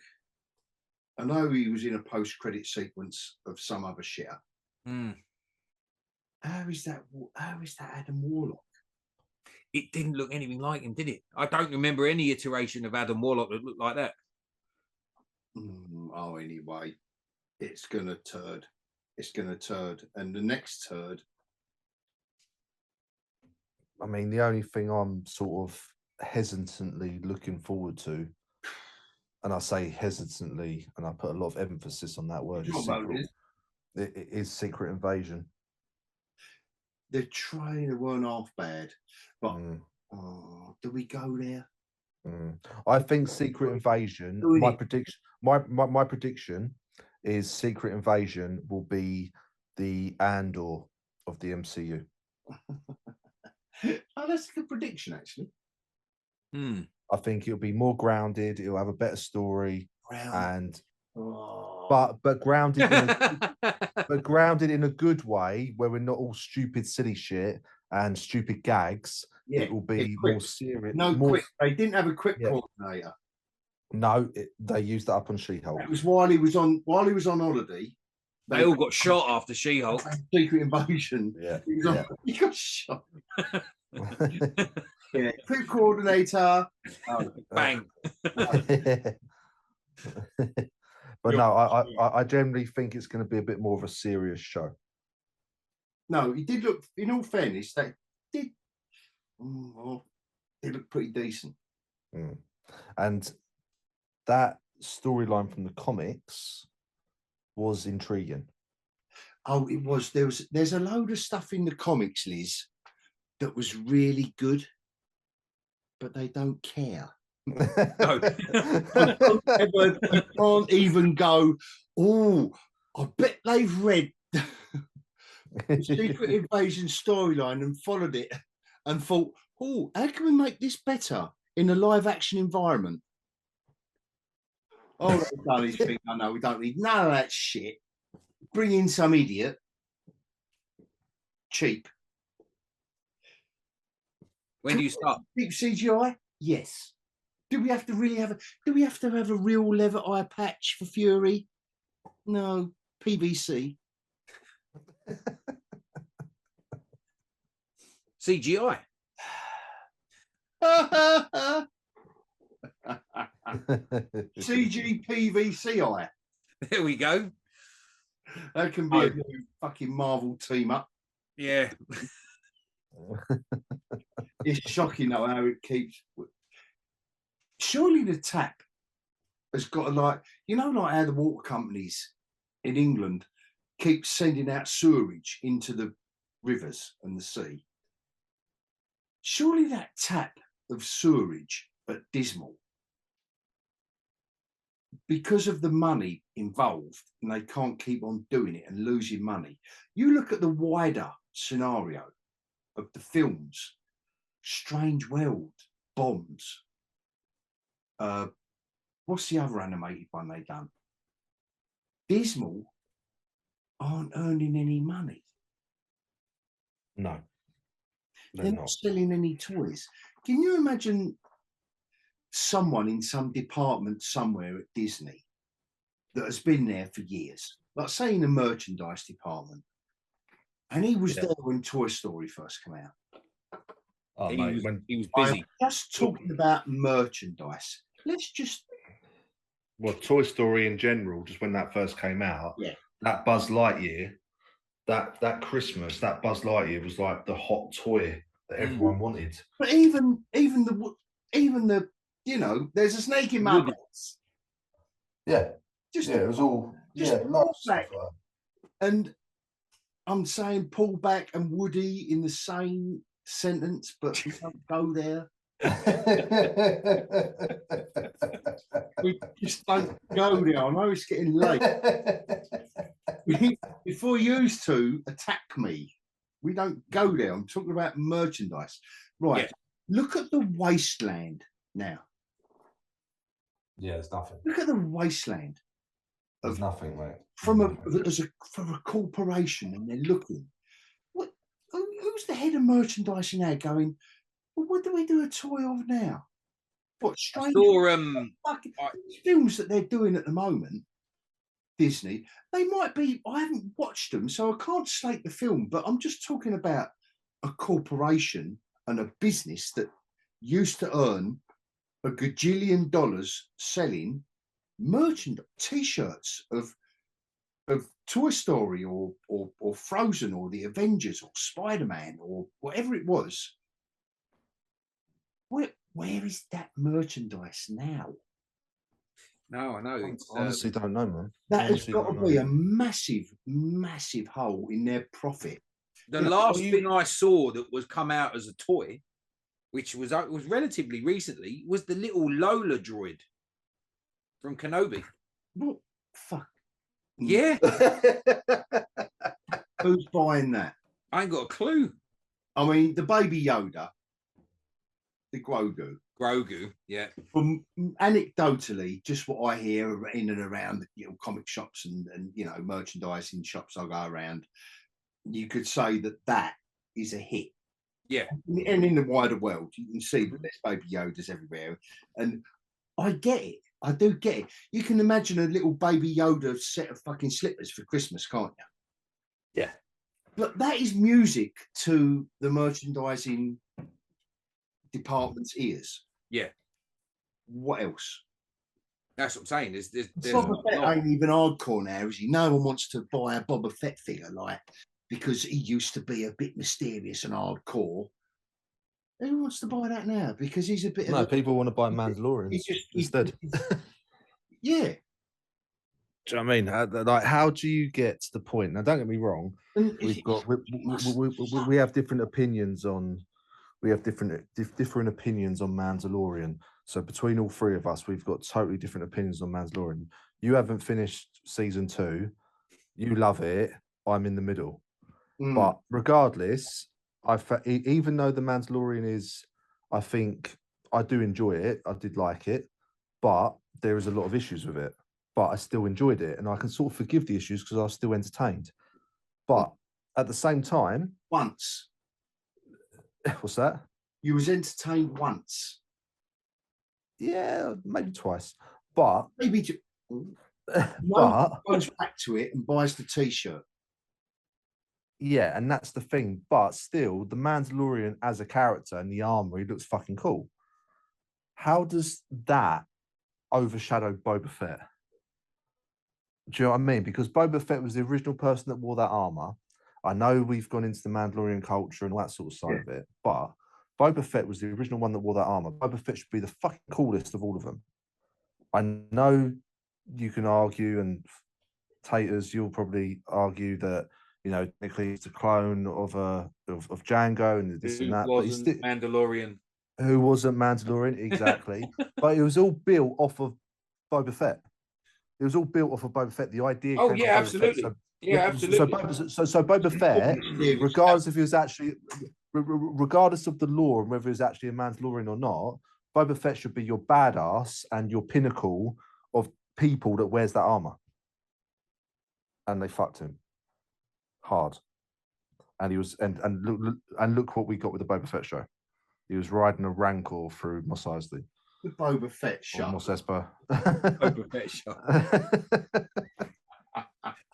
I know he was in a post-credit sequence of some other shit. How is that Adam Warlock? It didn't look anything like him, did it? I don't remember any iteration of Adam Warlock that looked like that. Oh, anyway, it's gonna turd. It's gonna turd, and the next turd. I mean, the only thing I'm sort of hesitantly looking forward to, and I say hesitantly, and I put a lot of emphasis on that word, is Secret Invasion. The trailer weren't half bad, but do we go there? I think Secret Invasion. My prediction is Secret Invasion will be the Andor of the MCU. Oh, that's a good prediction, actually. I think it'll be more grounded. It'll have a better story, but grounded in a good way, where we're not all stupid, silly shit and stupid gags. Yeah, it will be more serious. They didn't have a quick coordinator. No, they used that up on She-Hulk. It was while he was on holiday. They all got shot after She-Hulk. Secret Invasion. Yeah, he got shot. Yeah, quick coordinator. Bang. But no, I generally think it's going to be a bit more of a serious show. No, he did look. In all fairness, they did. They look pretty decent. And that storyline from the comics was intriguing. Oh, it was. There's a load of stuff in the comics, Liz, that was really good, but they don't care. No. You can't even go, oh, I bet they've read the Secret Invasion storyline and followed it and thought, oh, how can we make this better in a live action environment? Oh, they've done his thing. I know we don't need none of that shit. Bring in some idiot. Cheap. When do you start? Cheap CGI? Yes. Do we have to have a real leather eye patch for Fury? No. PVC. CGI. CG PVC eye. There we go. That can be a new fucking Marvel team up. Yeah. It's shocking though how it keeps. Surely the tap has got to like how the water companies in England keep sending out sewerage into the rivers and the sea. Surely that tap of sewerage at Dismal because of the money involved, and they can't keep on doing it and losing money. You look at the wider scenario of the films, Strange World, Bombs. What's the other animated one they done? Dismal aren't earning any money. No, They're not selling any toys. Can you imagine someone in some department somewhere at Disney that has been there for years, like say in the merchandise department, and he was there when Toy Story first came out? Oh, he mate, was busy. I'm just talking about merchandise. Let's just. Well, Toy Story in general, just when that first came out, that Buzz Lightyear, that Christmas, that Buzz Lightyear was like the hot toy that everyone wanted. But even the you know, there's a snake in my box. Yeah, just it was all pull back. And I'm saying pull back and Woody in the same sentence, but we don't go there. We just don't go there. I know it's getting late. Before you used to attack me, we don't go there. I'm talking about merchandise. Right. Yeah. Look at the wasteland now. Yeah, there's nothing. Look at the wasteland. There's nothing, mate. From a corporation, and they're looking. Who's the head of merchandising now going, well, what do we do a toy of now? What strange films that they're doing at the moment, Disney, they might be, I haven't watched them, so I can't slate the film, but I'm just talking about a corporation and a business that used to earn $1 gajillion selling merchandise, T-shirts of Toy Story or Frozen or the Avengers or Spider-Man or whatever it was. Where is that merchandise now? No, I know. I honestly don't know, man. That has got to be a massive, massive hole in their profit. The last thing I saw that was come out as a toy, which was relatively recently, was the little Lola droid from Kenobi. What? Fuck. Yeah. Who's buying that? I ain't got a clue. I mean, the Baby Yoda, the Grogu, yeah. From anecdotally, just what I hear in and around the comic shops and merchandising shops I go around, you could say that is a hit. Yeah. And in the wider world, you can see that there's Baby Yodas everywhere. And I get it. I do get it. You can imagine a little Baby Yoda set of fucking slippers for Christmas, can't you? Yeah. But that is music to the merchandising department's ears. Yeah. What else? That's what I'm saying. There's Boba Fett ain't even hardcore now, is he? No one wants to buy a Boba Fett figure, because he used to be a bit mysterious and hardcore. Who wants to buy that now? Because he's a bit. People want to buy Mandalorians instead. Yeah. Do you know what I mean? How do you get to the point? Now, don't get me wrong. We have different opinions on. We have different opinions on Mandalorian. So between all three of us, we've got totally different opinions on Mandalorian. You haven't finished season 2. You love it. I'm in the middle. But regardless, even though the Mandalorian is, I think I do enjoy it. I did like it, but there is a lot of issues with it. But I still enjoyed it, and I can sort of forgive the issues because I was still entertained. But at the same time, once. What's that? You was entertained once. Yeah, maybe twice. But maybe goes back to it and buys the T-shirt. Yeah, and that's the thing. But still, the Mandalorian as a character and the armor, he looks fucking cool. How does that overshadow Boba Fett? Do you know what I mean? Because Boba Fett was the original person that wore that armor. I know we've gone into the Mandalorian culture and all that sort of side of it, but Boba Fett was the original one that wore that armor. Boba Fett should be the fucking coolest of all of them. I know you can argue, and Taters, you'll probably argue that, technically it's a clone of Django and this and that. But wasn't Mandalorian. Who wasn't Mandalorian, exactly. But it was all built off of Boba Fett. It was all built off of Boba Fett. The idea. Oh came yeah, from Boba Fett. absolutely. So, Yeah, absolutely. So Boba Fett, regardless if he was actually, regardless of the lore and whether he was actually a Mandalorian or not, Boba Fett should be your badass and your pinnacle of people that wears that armor. And they fucked him hard. And he was, and look what we got with the Boba Fett show. He was riding a Rancor through Mos Eisley. The Boba Fett show. Mos Espa. Boba Fett show.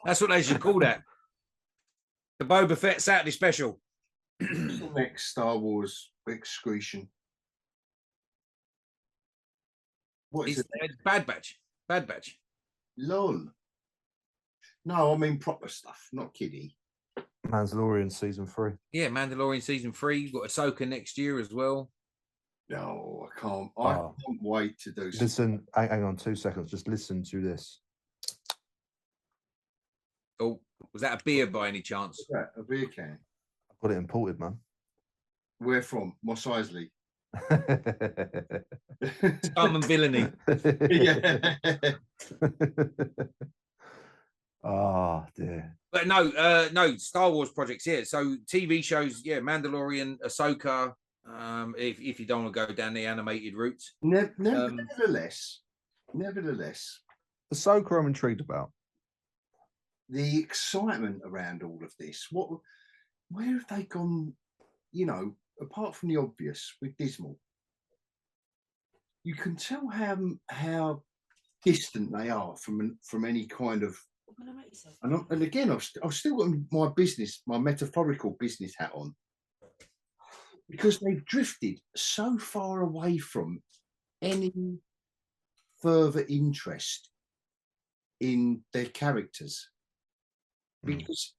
That's what they should call that. The Boba Fett Saturday special. Next Star Wars excretion. What is it? Bad Batch. Bad Batch. LOL. No, I mean proper stuff, not kiddie. Mandalorian season 3. Yeah, Mandalorian season 3. You've got Ahsoka next year as well. No, I can't. I can't wait to do something. Listen, hang on 2 seconds. Just listen to this. Oh, was that a beer by any chance? Yeah, a beer can. I've got it imported, man. Where from? Mos Eisley. Scum and villainy. Yeah. Oh dear. But no, Star Wars projects, yeah. So TV shows, yeah, Mandalorian, Ahsoka, if you don't want to go down the animated route. Nevertheless, Ahsoka I'm intrigued about. The excitement around all of this, where have they gone, you know, apart from the obvious with Dismal? You can tell how distant they are from any kind of. And again, I've still got my metaphorical business hat on, because they've drifted so far away from any further interest in their characters. Because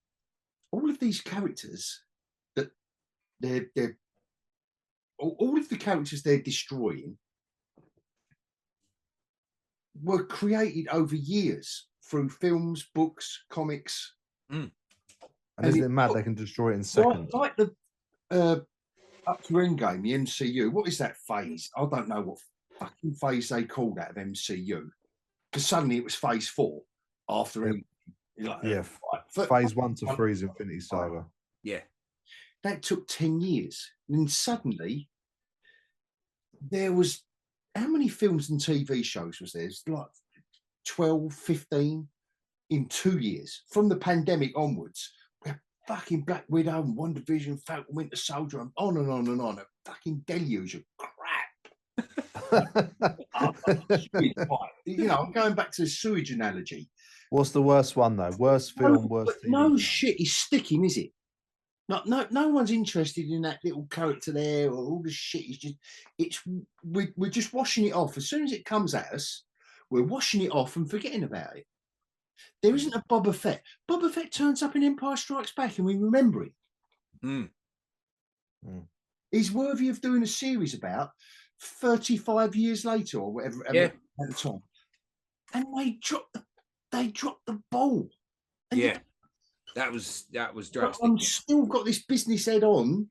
all of these characters that all of the characters they're destroying were created over years through films, books, comics. And isn't it mad they can destroy it in seconds? Like the up to Endgame, the MCU. What is that phase? I don't know what fucking phase they call that of MCU. Because suddenly it was phase 4 after Endgame. Like, yeah, phase 1 to 3 is Infinity Saga. Yeah. That took 10 years. And then suddenly there was, how many films and TV shows was there? It's like 12, 15 in 2 years. From the pandemic onwards, we had fucking Black Widow and WandaVision, Falcon Winter Soldier, and on and on and on. A fucking deluge of crap. You know, I'm going back to the sewage analogy. What's the worst one though? Worst film, worst TV? No shit is sticking, is it? No one's interested in that little character there, or all the shit is just. We're just washing it off as soon as it comes at us. We're washing it off and forgetting about it. There isn't a Boba Fett. Boba Fett turns up in Empire Strikes Back, and we remember it. He's worthy of doing a series about 35 years later, or whatever at the time. And they dropped the ball. And yeah. That was drastic. I'm still got this business head on.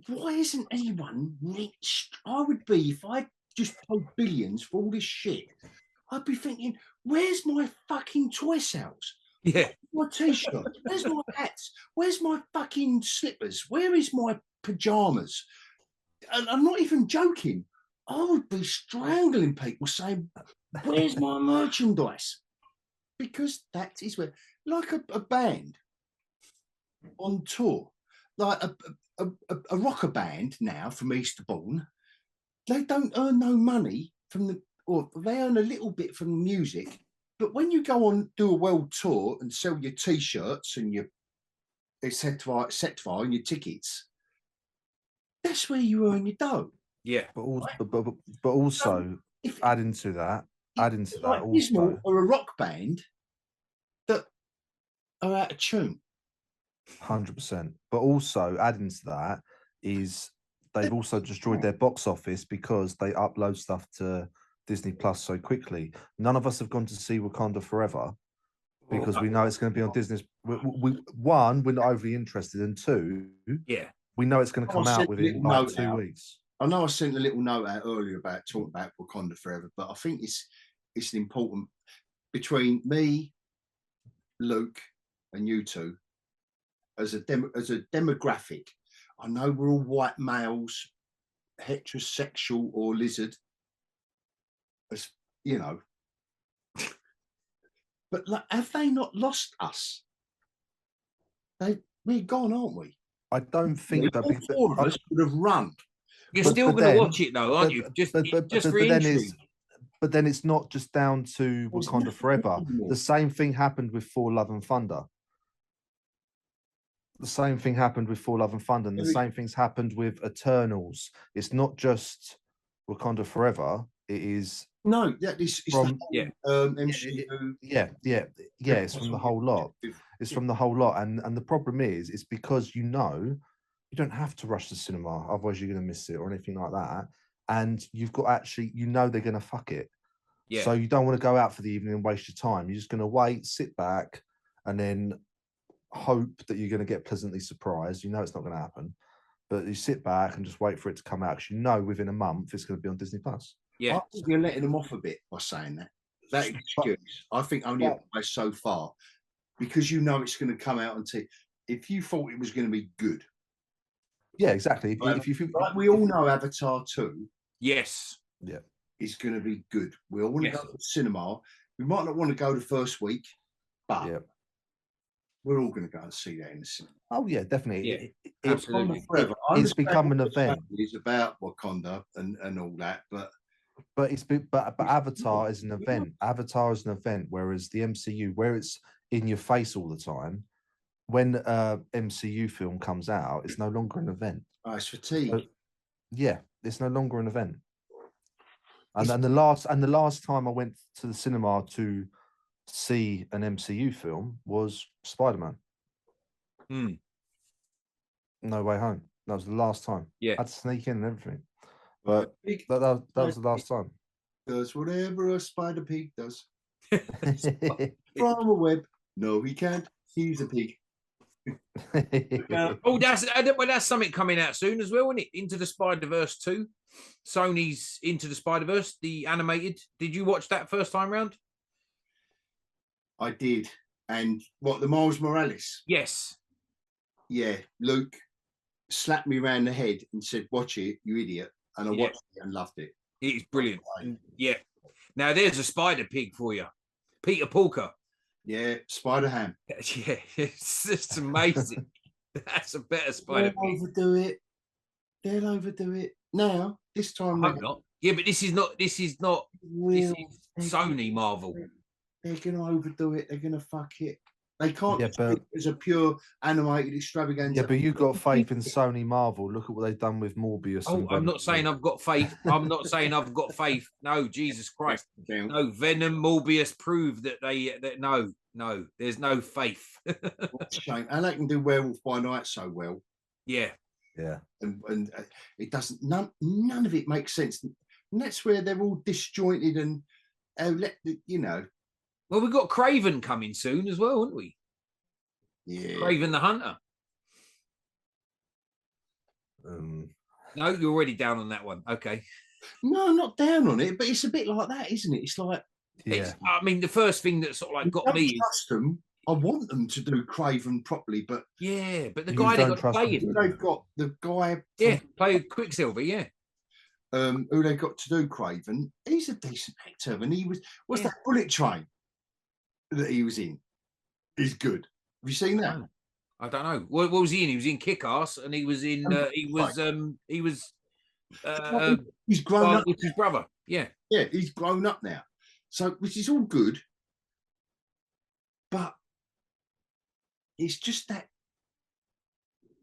Why isn't anyone? I would be, if I just paid billions for all this shit, I'd be thinking, where's my fucking toy sales? Yeah. Where's my t-shirts? Where's my hats? Where's my fucking slippers? Where is my pajamas? And I'm not even joking. I would be strangling people saying, where's my merchandise? Because that is where, like a band on tour, like a rocker band now from Eastbourne, they don't earn no money or they earn a little bit from the music. But when you go on, do a world tour and sell your t-shirts and your etc. and your tickets, that's where you earn your dough. Yeah, but also adding to that like also, or a rock band that are out of tune. 100%. But also adding to that is they've also destroyed their box office because they upload stuff to Disney Plus so quickly. None of us have gone to see Wakanda Forever because we know it's going to be on Disney. One, we're not overly interested, and two, we know it's going to come out within like 2 weeks. I know I sent a little note out earlier about talking about Wakanda Forever, but I think it's important between me, Luke, and you two, as a demographic, I know we're all white males, heterosexual or lizard, as you know, but like, have they not lost us? We're gone, aren't we? I don't think that all four of us would have run. You're still going to watch it though, aren't you? Just for intrigue. But then it's not just down to Wakanda Forever. The same thing happened with Thor: Love and Thunder. The same thing happened with Thor: Love and Thunder, and the same things happened with Eternals. It's not just Wakanda Forever. It is it's from MCU. It's from the whole lot. It's from the whole lot, and the problem is, it's because you don't have to rush the cinema, otherwise you're going to miss it or anything like that. And you've got they're going to fuck it. Yeah. So you don't want to go out for the evening and waste your time. You're just going to wait, sit back, and then hope that you're going to get pleasantly surprised. You know it's not going to happen, but you sit back and just wait for it to come out because you know within a month it's going to be on Disney Plus. Yeah, I think you're letting them off a bit by saying that. That excuse, I think, only applies so far, because you know it's going to come out and if you thought it was going to be good. Yeah, exactly. If you like we all know Avatar 2. Yes. Yeah. Is going to be good. We all want to go to the cinema. We might not want to go the first week, but we're all going to go and see that in the cinema. Oh yeah, definitely. Yeah, absolutely. It's become an event. It's about Wakanda and all that, but Avatar is an event. Avatar is an event, whereas the MCU, where it's in your face all the time, when MCU film comes out, it's no longer an event. Oh, it's fatigue. So, it's no longer an event. And then the last time I went to the cinema to see an MCU film was Spider-Man. No Way Home. That was the last time. Yeah, I had to sneak in and everything. But that was the last time. Does whatever a spider pig does. From a web. No, he can't. He's a pig. That's something coming out soon as well, isn't it? Into the Spider-Verse 2. Sony's Into the Spider-Verse, the animated. Did you watch that first time round? I did. And what, the Miles Morales? Yes. Yeah, Luke slapped me around the head and said, "Watch it, you idiot." And I watched it and loved it. It's brilliant. Yeah. Now there's a spider pig for you. Peter Porker. Yeah, Spider Ham. Yeah, it's just amazing. That's a better spider pig. They'll overdo it. Now, this time. I hope not. Yeah, but this is Sony Marvel. They're going to overdo it. They're going to fuck it. They can't do it as a pure animated extravaganza. Yeah, but you've got faith in Sony Marvel. Look at what they've done with Morbius. Oh, I'm not saying I've got faith. I'm not saying I've got faith. No, Jesus Christ. No, Venom, Morbius prove that no, there's no faith. That's a shame. And they can do Werewolf by Night so well. Yeah. Yeah. And it doesn't, none of it makes sense. And that's where they're all disjointed and, Well, we've got Craven coming soon as well, haven't we? Yeah. Craven the Hunter. No, you're already down on that one. Okay. No, I'm not down on it, but it's a bit like that, isn't it? It's like, I mean, the first thing that sort of like got me is them. I want them to do Craven properly, but the guy they got playing. They've got the guy. Played Quicksilver. Yeah. Who they got to do Craven? He's a decent actor, and he was that Bullet Train that he was in. Is good. Have you seen that? I don't know. What was he in? He was in Kick-Ass, and he was in. He's grown up with his brother. Yeah. Yeah, he's grown up now. So, which is all good, but it's just that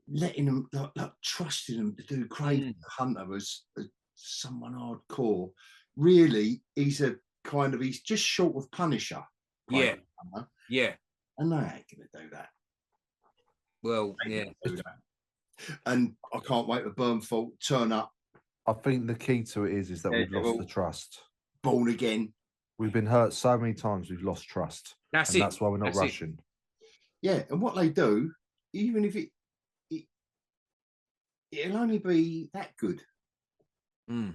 letting them, like trusting them to do Craven the Hunter as someone hardcore. Really, he's just short of Punisher. Yeah. Yeah. And they ain't going to do that. Well, yeah. And I can't wait for Burnfall to turn up. I think the key to it is that we've lost the trust. Born again. We've been hurt so many times, we've lost trust. That's it. That's why we're not rushing. Yeah, and what they do, even if it'll only be that good.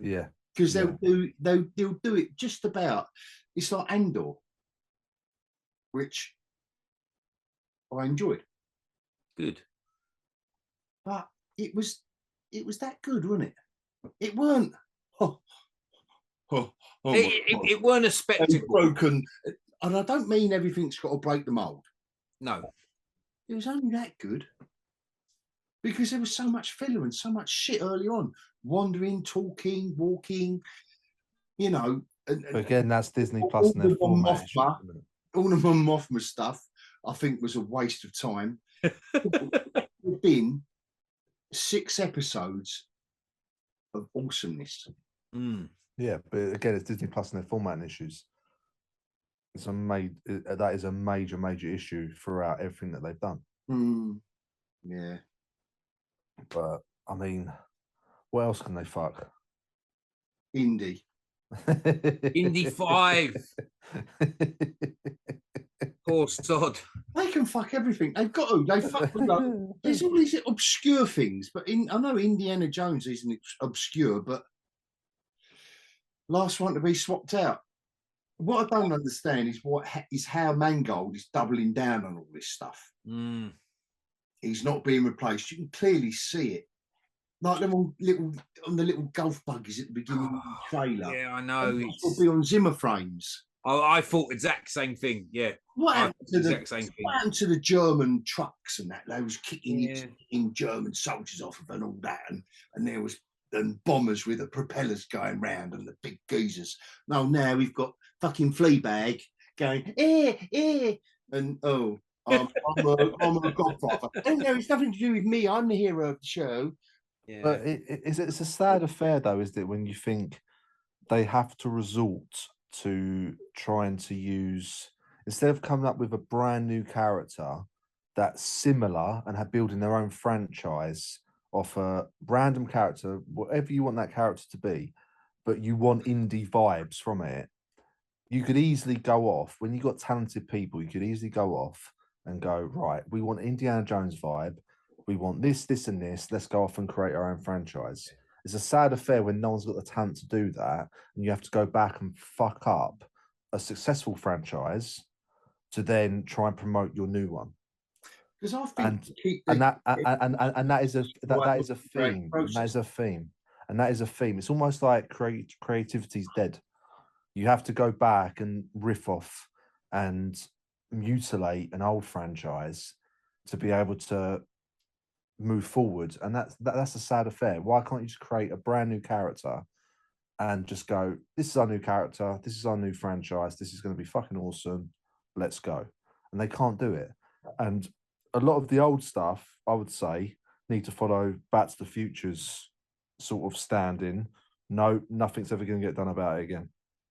Yeah. Because they'll do it just about. It's like Andor. which I enjoyed. Good. But it was that good, wasn't it? It weren't. It weren't a spectacle. Broken, and I don't mean everything's got to break the mold. No, it was only that good because there was so much filler and so much shit early on. Wandering, talking, walking, you know. And again, that's Disney Plus and their format. All of Mon Mothma stuff, I think, was a waste of time. There've been 6 episodes of awesomeness. Yeah, but again, it's Disney Plus and their formatting issues. That is a major issue throughout everything that they've done. Yeah, but I mean, what else can they fuck? Indie. Indy 5. Poor sod. They can fuck everything. They've got to. They fuck. There's all these obscure things, but I know Indiana Jones isn't obscure, but last one to be swapped out. What I don't understand is how Mangold is doubling down on all this stuff. He's not being replaced. You can clearly see it, like them on the little golf buggies at the beginning of the trailer. Yeah, I know. It'll be on Zimmer frames. I thought exact same thing. Yeah. What happened to the German trucks and that? They was kicking German soldiers off of and all that, and there was bombers with the propellers going round and the big geezers. No, now we've got fucking Fleabag going and I'm a godfather. Oh no, it's nothing to do with me. I'm the hero of the show. Yeah. But it's a sad affair, though, isn't it? When you think they have to resort to trying to use, instead of coming up with a brand new character that's similar and have building their own franchise off a random character, whatever you want that character to be, but you want indie vibes from it, you could easily go off. When you got talented people, you could easily go off and go, right, we want Indiana Jones vibe. We want this, this, and this. Let's go off and create our own franchise. It's a sad affair when no one's got the talent to do that, and you have to go back and fuck up a successful franchise to then try and promote your new one. Because I think that is a theme. That is a theme. And that is a theme. It's almost like creativity's dead. You have to go back and riff off and mutilate an old franchise to be able to move forward, and that's a sad affair. Why can't you just create a brand new character and just go, this is our new character, this is our new franchise, this is going to be fucking awesome, let's go? And they can't do it. And a lot of the old stuff, I would say, need to follow Back to the Future's sort of standing. No, nothing's ever going to get done about it again.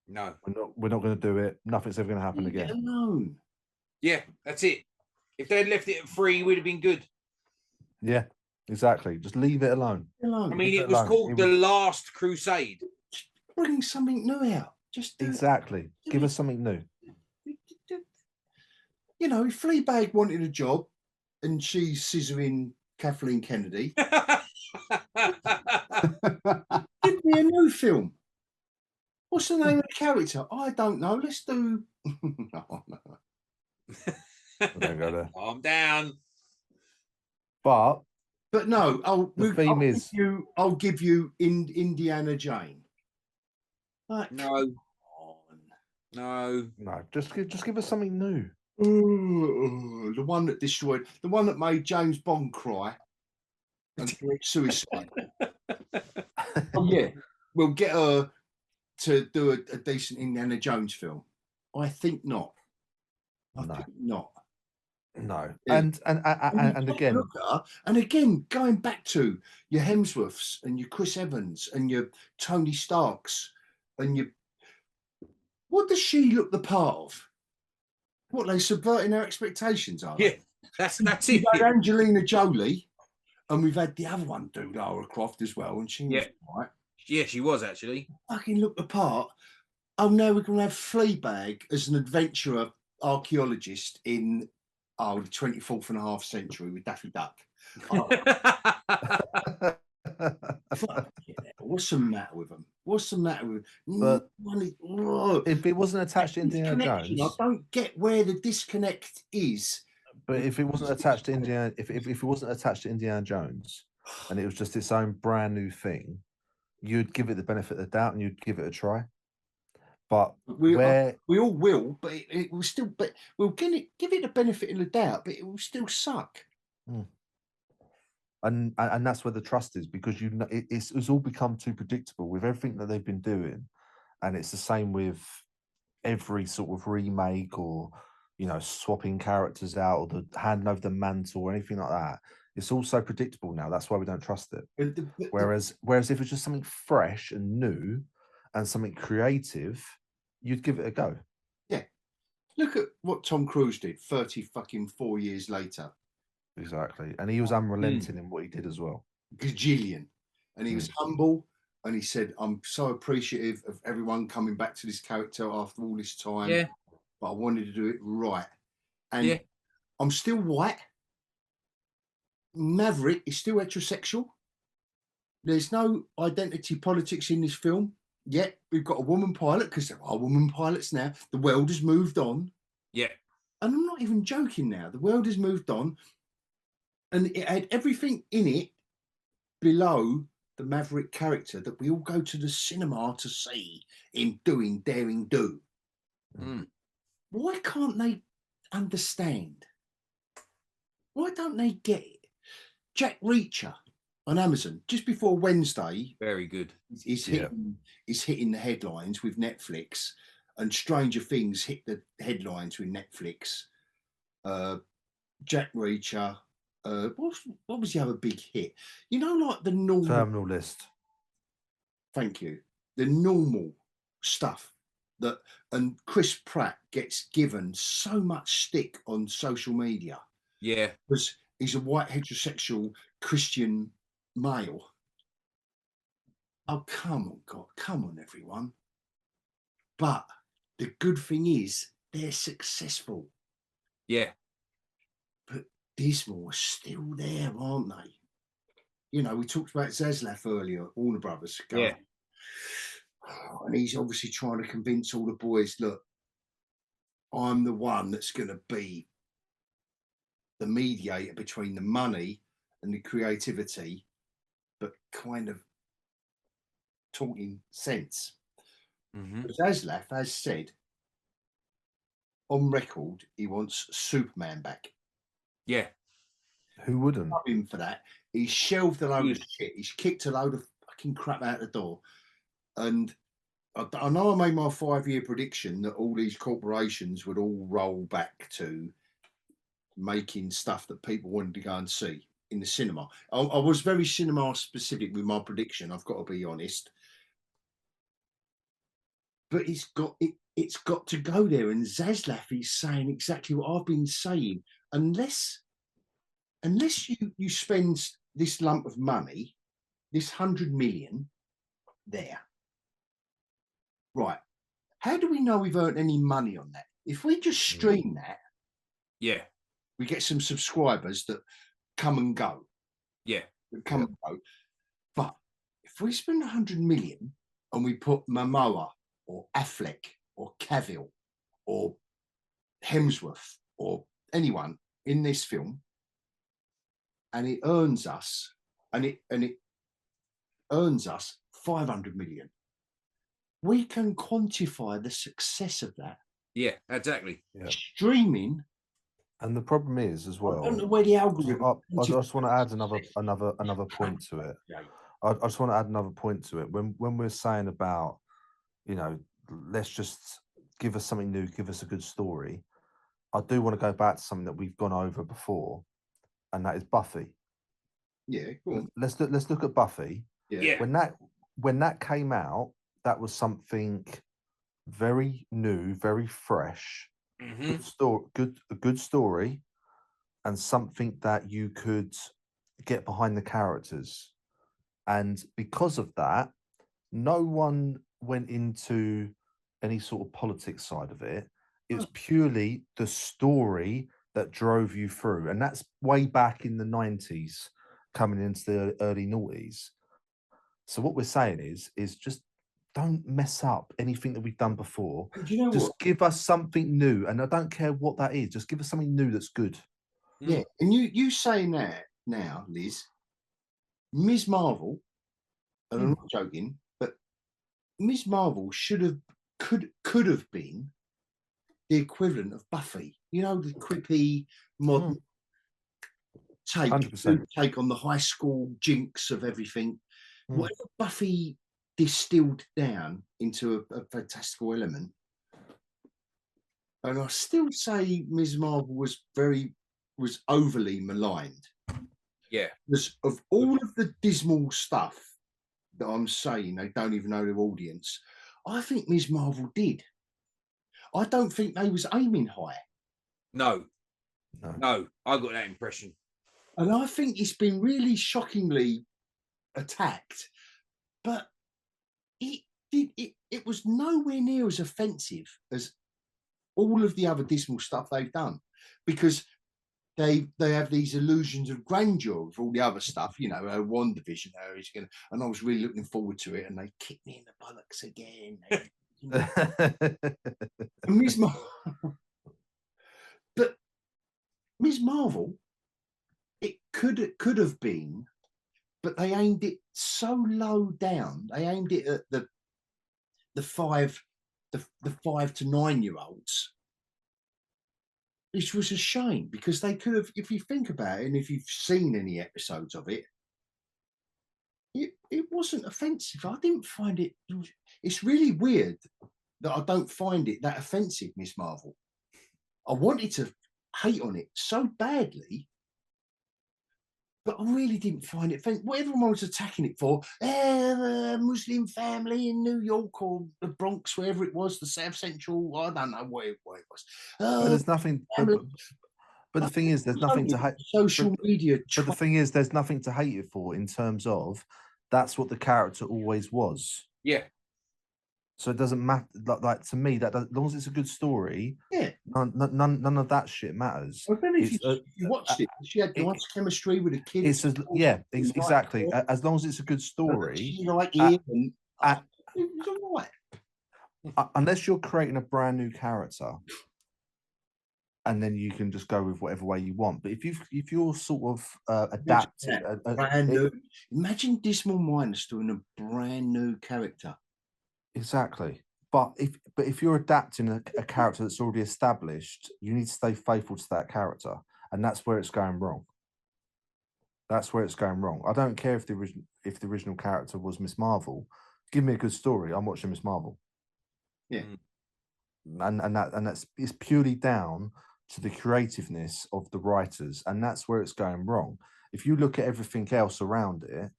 No, we're not going to do it. Nothing's ever going to happen again. Alone. Yeah, that's it. If they'd left it at 3, it would have been good. Yeah, exactly. Just leave it alone. I mean, it was called The Last Crusade. Bring something new out. Just exactly. Give us something new. You know, if Fleabag wanted a job and she's scissoring Kathleen Kennedy, give me a new film. What's the name of the character? I don't know. Let's do. No. Don't go there. Calm down. But no, I'll give you Indiana Jane. Like, no. Just give us something new. The one that destroyed, the one that made James Bond cry and commit suicide. Oh yeah, we'll get her to do a decent Indiana Jones film. I think not. I think not. No, and again, going back to your Hemsworths and your Chris Evans and your Tony Starks and your, what does she look the part of? What, they subverting her expectations, are they? Yeah, that's it. We've had Angelina Jolie, and we've had the other one, dude, Lara Croft as well, and she was right. Yeah, she was actually. Fucking look the part. Oh, now we're going to have Fleabag as an adventurer archaeologist in the 24th and a half century with Daffy Duck. What's the matter with them? What's the matter with? But Oh, if it wasn't attached to Indiana disconnection, Jones, I don't get where the disconnect is. but if it wasn't attached to Indiana, if it wasn't attached to Indiana Jones, and it was just its own brand new thing, you'd give it the benefit of the doubt and you'd give it a try. But we all will, but it will still. But we'll give it the benefit of the doubt, but it will still suck. And that's where the trust is, because you know it's all become too predictable with everything that they've been doing, and it's the same with every sort of remake or swapping characters out or the handing over the mantle or anything like that. It's all so predictable now. That's why we don't trust it. Whereas if it's just something fresh and new and something creative, you'd give it a go. Yeah. Look at what Tom Cruise did 34 years later. Exactly. And he was unrelenting in what he did as well. Gajillion. And he was humble. And he said, I'm so appreciative of everyone coming back to this character after all this time. Yeah. But I wanted to do it right. And I'm still white. Maverick is still heterosexual. There's no identity politics in this film. Yet we've got a woman pilot, because there are woman pilots now. The world has moved on. Yeah. And I'm not even joking now. The world has moved on. And it had everything in it below the Maverick character that we all go to the cinema to see him doing daring do. Why can't they understand? Why don't they get it? Jack Reacher on Amazon just before Wednesday. Very good. He's hitting the headlines with Netflix, and Stranger Things hit the headlines with Netflix. Jack Reacher. What was the other big hit? Like the normal Terminal List. Thank you. The normal stuff and Chris Pratt gets given so much stick on social media. Yeah. Because he's a white heterosexual Christian male. Oh, come on, God. Come on, everyone. But the good thing is they're successful. Yeah. But Dismal are still there, aren't they? We talked about Zaslav earlier, Warner Brothers. Yeah. And he's obviously trying to convince all the boys, look, I'm the one that's going to be the mediator between the money and the creativity, but kind of talking sense. Zaslav has said on record he wants Superman back. Yeah. Who wouldn't? Love him for that. He's shelved a load of shit. He's kicked a load of fucking crap out the door. And I know I made my 5-year prediction that all these corporations would all roll back to making stuff that people wanted to go and see in the cinema. I was very cinema specific with my prediction, I've got to be honest. But it's got to go there. And Zaslav is saying exactly what I've been saying. Unless you spend this lump of money, this 100 million there, right? How do we know we've earned any money on that? If we just stream that, we get some subscribers that come and go. And go. But if we spend 100 million and we put Momoa or Affleck or Cavill or Hemsworth or anyone in this film, and it earns us, and it earns us 500 million, we can quantify the success of that. Yeah, exactly. Streaming. And the problem is as well. I don't know where the algorithm. I just want to add another point to it. I just want to add another point to it. When we're saying about, let's just give us something new, give us a good story. I do want to go back to something that we've gone over before, and that is Buffy. Yeah, cool. Let's look at Buffy. Yeah. When that came out, that was something very new, very fresh, a good story, and something that you could get behind the characters. And because of that, no one went into any sort of politics side of it. It was purely the story that drove you through. And that's way back in the 90s, coming into the early noughties. So what we're saying is just don't mess up anything that we've done before. Do you know Just what? give us something new, and I don't care what that is. Just give us something new that's good. Yeah, and you saying that now, Liz, Ms. Marvel, and I'm not joking, but Ms. Marvel could have been the equivalent of Buffy. You know, the quippy modern take 100%. on the high school jinx of everything. Whatever Buffy distilled down into a fantastical element. And I still say Ms. Marvel was overly maligned. Yeah. Because of all of the dismal stuff that I'm saying, they don't even know their audience. I think Ms. Marvel did. I don't think they was aiming high. No, I got that impression. And I think it's been really shockingly attacked, but it was nowhere near as offensive as all of the other dismal stuff they've done, because they have these illusions of grandeur with all the other stuff, you know, WandaVision, and I was really looking forward to it, and they kicked me in the bollocks again. Ms. Marvel, but Ms. Marvel, it could have been, but they aimed it so low down. They aimed it at the 5 to 9 year olds, which was a shame, because they could have, if you think about it, and if you've seen any episodes of it, it wasn't offensive. I didn't find it. It's really weird that I don't find it that offensive, Miss Marvel. I wanted to hate on it so badly, but I really didn't find it offensive. What everyone was attacking it for, a Muslim family in New York or the Bronx, wherever it was, the South Central, I don't know where it was. But there's nothing. But the thing is, there's nothing to hate. Social media. But the thing is, there's nothing to hate it for, in terms of that's what the character always was. Yeah. So it doesn't matter. Like to me, that as long as it's a good story, yeah, none of that shit matters. I don't know if you watched it. She had nice chemistry with a kid. It's exactly. As long as it's a good story, unless you're creating a brand new character, and then you can just go with whatever way you want. But if you're sort of adapting, brand new, imagine Dismal Minus doing a brand new character. Exactly. But if you're adapting a character that's already established, you need to stay faithful to that character, and that's where it's going wrong. That's where it's going wrong. I don't care if the original character was Miss Marvel. Give me a good story. I'm watching Miss Marvel. Yeah. And that's it's purely down to the creativeness of the writers, and that's where it's going wrong. If you look at everything else around it,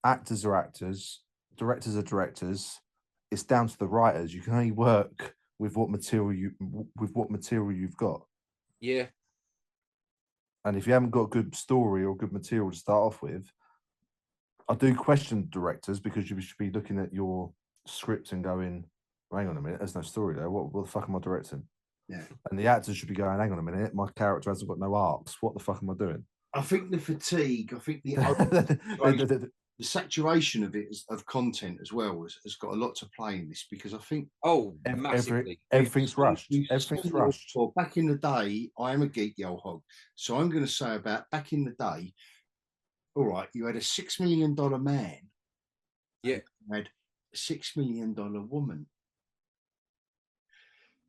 actors are actors, directors are directors. It's down to the writers. You can only work with what material you've got. Yeah. And if you haven't got a good story or good material to start off with, I do question directors, because you should be looking at your script and going, hang on a minute, there's no story there. What the fuck am I directing? Yeah. And the actors should be going, hang on a minute, my character hasn't got no arcs. What the fuck am I doing? I think the fatigue, I think the saturation of it, of content as well, has got a lot to play in this, because I think everything's rushed. Everything's rushed. Well, back in the day, I am a geekyOlhog, so I'm going to say about back in the day. All right, you had a $6 million man. Yeah. You had a $6 million woman.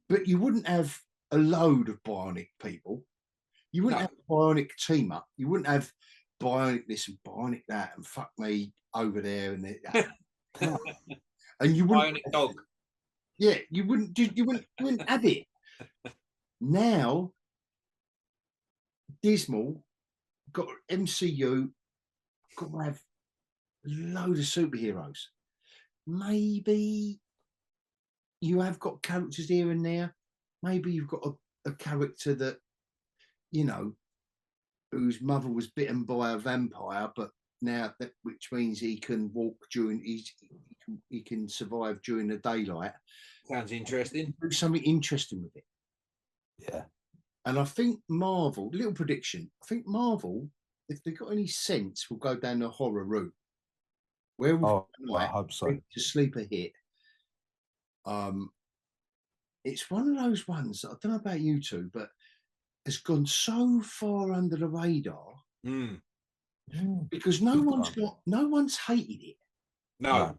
But you wouldn't have a load of bionic people. You wouldn't have a bionic team up. You wouldn't have bionic this and bionic that and fuck me over there and there. And you wouldn't bionic dog. Yeah, you wouldn't have it. Now, Dismal got MCU, got to have a load of superheroes. Maybe you have got characters here and there. Maybe you've got a character that, you know, whose mother was bitten by a vampire, but now which means he can walk during he can survive during the daylight. Sounds interesting. Do something interesting with it. Yeah. And I think Marvel, little prediction, I think Marvel, if they've got any sense, will go down the horror route. Where I hope so. To sleep a hit. It's one of those ones, I don't know about you two, but has gone so far under the radar because no one's hated it. No.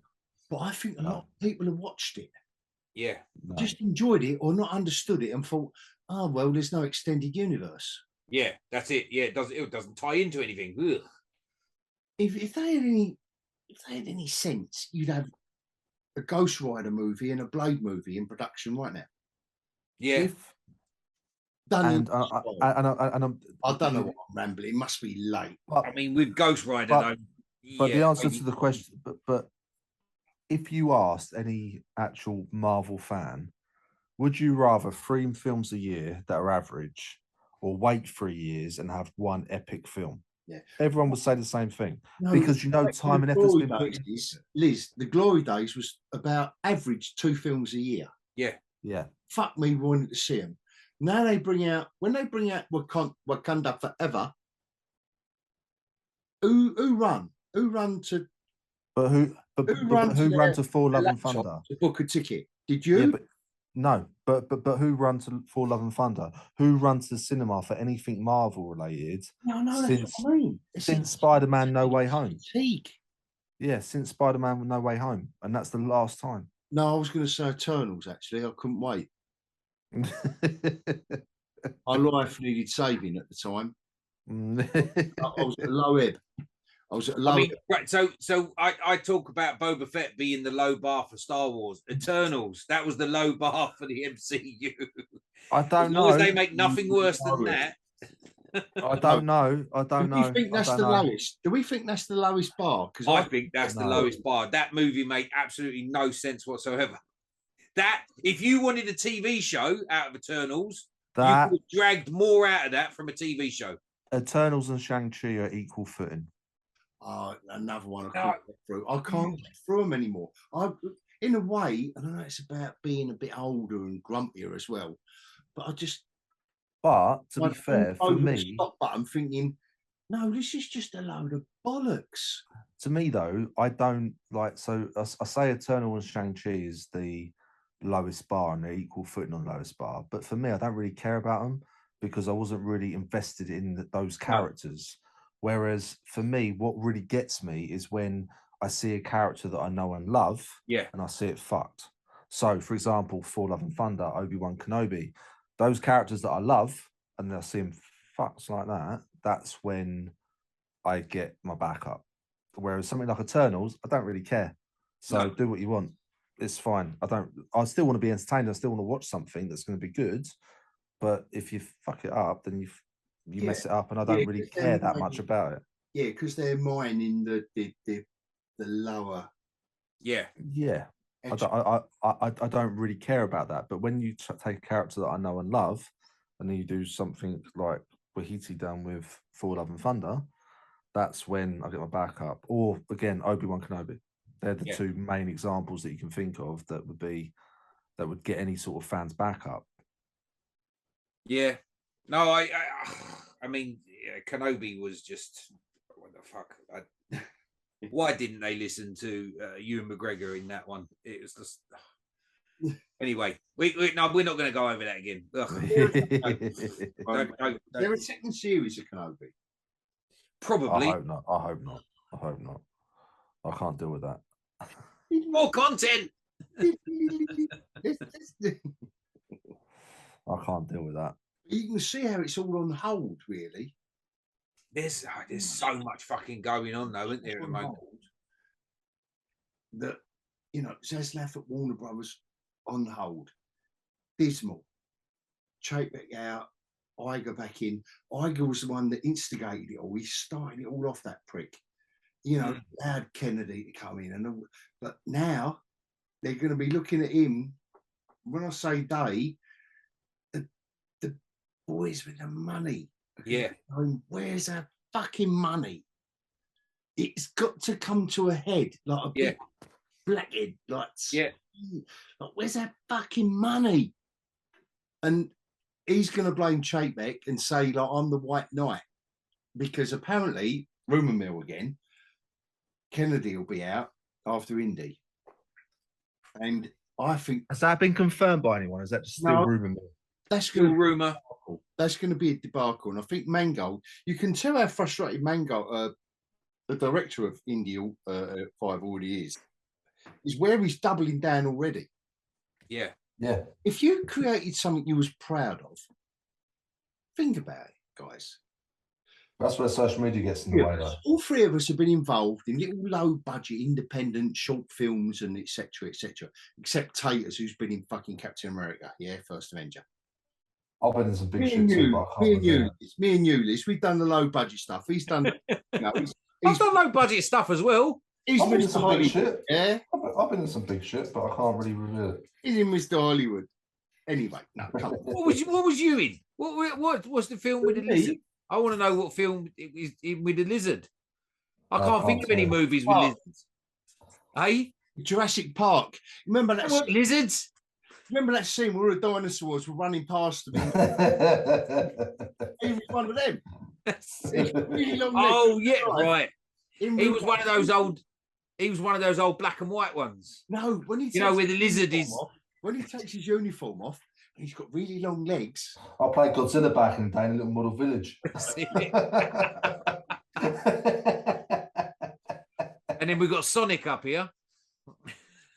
But I think a lot of people have watched it. Yeah. Just enjoyed it or not understood it and thought, oh, well, there's no extended universe. Yeah, that's it. Yeah, it doesn't tie into anything. Ugh. If they had any sense, you'd have a Ghost Rider movie and a Blade movie in production right now. Yeah. I don't know what I'm rambling. It must be late. I mean, with Ghost Rider, but the answer to the question, but if you asked any actual Marvel fan, would you rather 3 films a year that are average, or wait 3 years and have one epic film? Yeah, everyone would say the same thing because time and effort's been put into it. Liz, the glory days was about average 2 films a year. Yeah. Fuck me wanting to see them. Now when they bring out Wakanda Forever, who run to? But who run to For Love and Thunder? To book a ticket? Did you? Yeah, but who run to For Love and Thunder? Who runs to the cinema for anything Marvel related? No, that's what I mean. Since Spider-Man No Way Home. Fatigue. Yeah, since Spider-Man No Way Home, and that's the last time. No, I was going to say Eternals. Actually, I couldn't wait. My life needed saving at the time. I was at a low ebb. Right. So I talk about Boba Fett being the low bar for Star Wars. Eternals, that was the low bar for the MCU. I don't know. As long as they make nothing worse than that. I don't know. Do we think that's the lowest? Do we think that's the lowest bar? Because I think that's the lowest bar. That movie made absolutely no sense whatsoever. That if you wanted a TV show out of Eternals, you could have dragged more out of that from a TV show. Eternals and Shang-Chi are equal footing. Another one I can't get through. I can't get through them anymore. In a way, I don't know, it's about being a bit older and grumpier as well. But But to be fair, for me, I'm thinking, no, this is just a load of bollocks. To me, though, I don't like. So I say Eternal and Shang-Chi is the lowest bar and they're equal footing on lowest bar. But for me, I don't really care about them because I wasn't really invested in those characters. Whereas for me, what really gets me is when I see a character that I know and love, and I see it fucked. So, for example, For Love and Thunder, Obi-Wan Kenobi, those characters that I love, and I see them fucked like that, that's when I get my back up. Whereas something like Eternals, I don't really care. So do what you want. It's fine. I still want to be entertained. I still want to watch something that's going to be good. But if you fuck it up, then you mess it up, and I don't really care that much about it. Yeah, because they're mining the lower. Yeah. I don't really care about that. But when you take a character that I know and love, and then you do something like Wahiti done with For Love and Thunder, that's when I get my back up. Or again, Obi-Wan Kenobi. They're the 2 main examples that you can think of that would get any sort of fans back up. Yeah. No, I mean, Kenobi was just, what the fuck? Why didn't they listen to Ewan McGregor in that one? It was just. Anyway, we're not going to go over that again. There a second series of Kenobi? Probably. I hope not. I can't deal with that. More content. I can't deal with that. You can see how it's all on hold, really. There's so much fucking going on, though, isn't there, at the moment? That, Zaslav at Warner Brothers on hold. Dismal. Chapek out. Iger back in. Iger was the one that instigated it all. He started it all off, that prick. Allowed Kennedy to come in. But now they're going to be looking at him. When I say they, the boys with the money. Going, where's our fucking money? It's got to come to a head, like a big blackhead, like where's our fucking money? And he's going to blame Chapek and say, like, I'm the White Knight, because apparently, rumour mill again, Kennedy will be out after Indy, and I think Has that been confirmed by anyone? Is that just still No. rumor mill? that's Still going to rumor. That's going to be a debacle. And I think Mangold, you can tell how frustrated Mangold, the director of India 5 already is where he's doubling down already. Yeah. Yeah. If you created something you was proud of, think about it, guys. That's where social media gets in the way, though. All three of us have been involved in little low-budget, independent short films and etc., etc. Except Taters, who's been in fucking Captain America, First Avenger. I've been in some big Me shit and too, you, but I can't reveal it. me and you, Liz, we've done the low-budget stuff. He's done, I've done low budget stuff as well. he's I've been in Mr. some big Hollywood. shit. Yeah, I've been in some big shit, but I can't really reveal it. he's in Mr. Hollywood. Anyway, no, come on. What was you in? What was the film with the Me? lizard? I want to know what film it was in with the lizard. I I can't think can't of any tell you. movies with Oh. lizards. Hey, Jurassic Park. Remember there that? weren't lizards. Remember that scene where the dinosaurs were running past them? He was one of them. Really long legs. Oh yeah, right. In He real was one of life. those old. He was one of those old black and white ones. No, when he You know takes where the his lizard uniform is. off- when he takes his uniform off, and he's got really long legs. I played Godzilla back in the day in a little model village. And then we've got Sonic up here.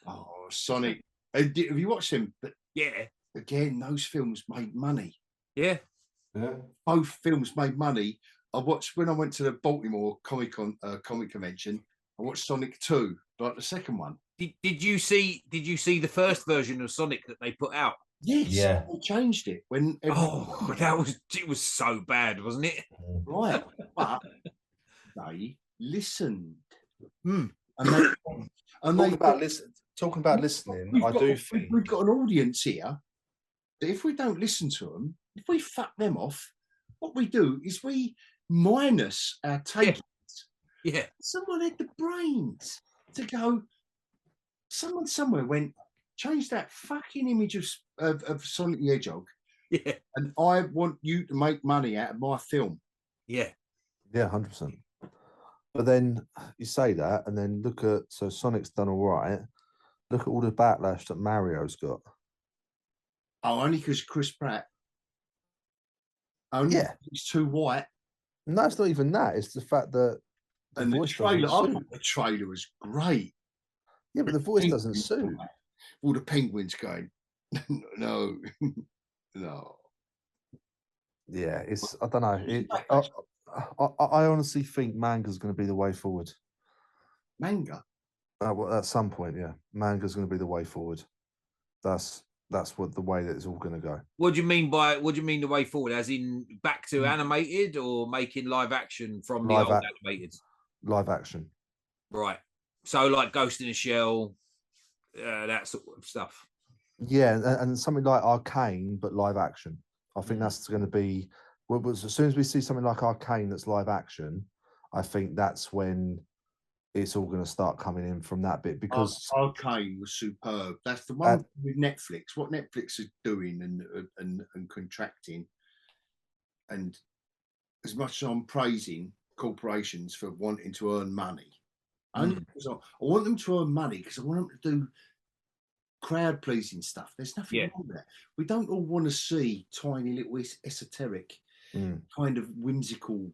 Oh, Sonic! Have you watched him? But Yeah, again, those films made money. yeah. Yeah. Both films made money. I watched when I went to the Baltimore comic convention. I watched Sonic 2, like the second one. Did you see the first version of Sonic that they put out? Yes, Yeah. they changed it when. Oh, it was so bad, wasn't it? Right, but they listened. Hmm. And they, Talking about listening, we've I got- do think we've got an audience here that if we don't listen to them, if we fuck them off, what we do is we minus our take. Yeah. Someone had the brains to go. Someone somewhere went, change that fucking image of Sonic the Hedgehog, Yeah. and I want you to make money out of my film. Yeah. yeah, 100%. But then you say that, and then look at Sonic's done all right. Look at all the backlash that Mario's got. Oh, only because Chris Pratt. Only Yeah. he's too white. No, it's not even that. It's the fact that And the voice trailer, doesn't I suit. thought the trailer was great. Yeah, but the voice doesn't suit. All the penguins going, no, no. Yeah, it's I don't know. I honestly think manga's going to be the way forward. Manga. Well, at some point, yeah, manga's going to be the way forward. That's what the way that it's all going to go. What do you mean the way forward? As in back to animated or making live action from the old animated? Live action. Right. So like Ghost in a Shell, that sort of stuff. Yeah, and something like Arcane, but live action. I think that's going to be. As soon as we see something like Arcane that's live action, I think that's when it's all going to start coming in from that bit, because Arcane was superb. That's the one with Netflix. What Netflix is doing and contracting, and as much as I'm praising corporations for wanting to earn money, only because I want them to earn money because I want them to do crowd pleasing stuff. There's nothing wrong with that. We don't all want to see tiny little esoteric, kind of whimsical,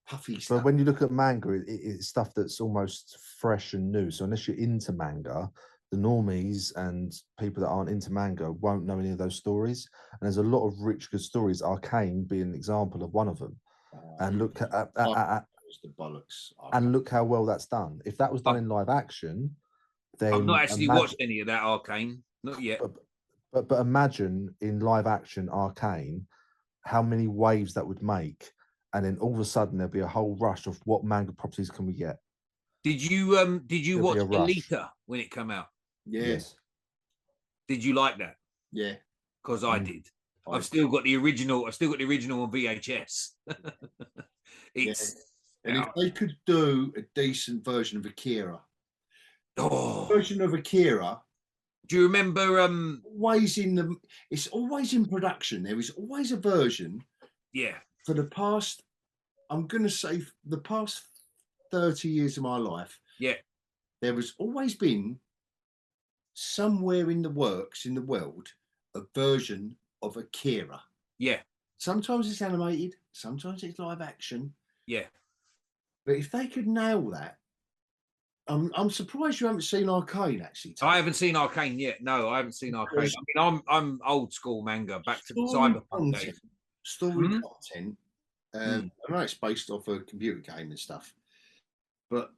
puffy stuff. But when you look at manga, it's stuff that's almost fresh and new. So unless you're into manga, the normies and people that aren't into manga won't know any of those stories. And there's a lot of rich, good stories. Arcane being an example of one of them. And look at the bollocks. and look how well that's done. If that was done in live action, then I've not actually watched any of that Arcane, not yet. But imagine in live action Arcane, how many waves that would make, and then all of a sudden there'd be a whole rush of what manga properties can we get. Did you watch Alita when it came out? Yeah. Yes. Did you like that? Yeah. Because I did. I've still got the original on VHS. And if they could do a decent version of Akira, version of Akira. Do you remember? It's always in production. There is always a version. Yeah. For the past, I'm going to say the past 30 years of my life. Yeah. There has always been somewhere in the works in the world a version of Akira. Yeah. Sometimes it's animated, sometimes it's live action. Yeah. But if they could nail that, I'm surprised you haven't seen Arcane actually. I haven't seen Arcane yet. No, I haven't seen Arcane. I mean, I'm old school manga, back to cyberpunk days. Story content. I know it's based off a computer game and stuff, but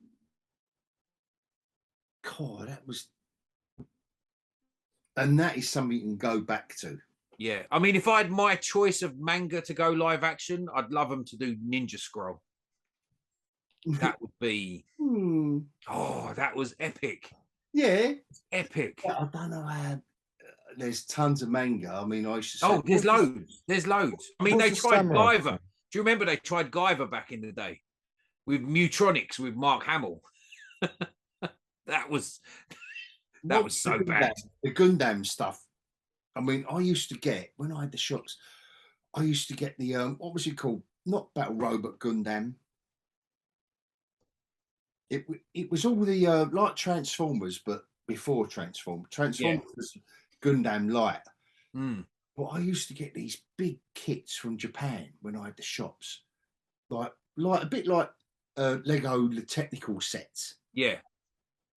God, that is something you can go back to. Yeah, I mean, if I had my choice of manga to go live action, I'd love them to do Ninja Scroll. That would be, oh, that was epic. Yeah, epic. I don't know how. There's tons of manga. I mean, I used to say, oh, there's loads. There's loads. I mean, they tried Guyver. Do you remember they tried Guyver back in the day with Mutronics with Mark Hamill? that was so bad. The Gundam stuff. I mean, I used to get, when I had the shops, I used to get the what was it called? Not Battle Robot Gundam. It was all the like Transformers, but before Transformers. Transformers was Gundam Light. But I used to get these big kits from Japan when I had the shops, like a bit like Lego technical sets. Yeah.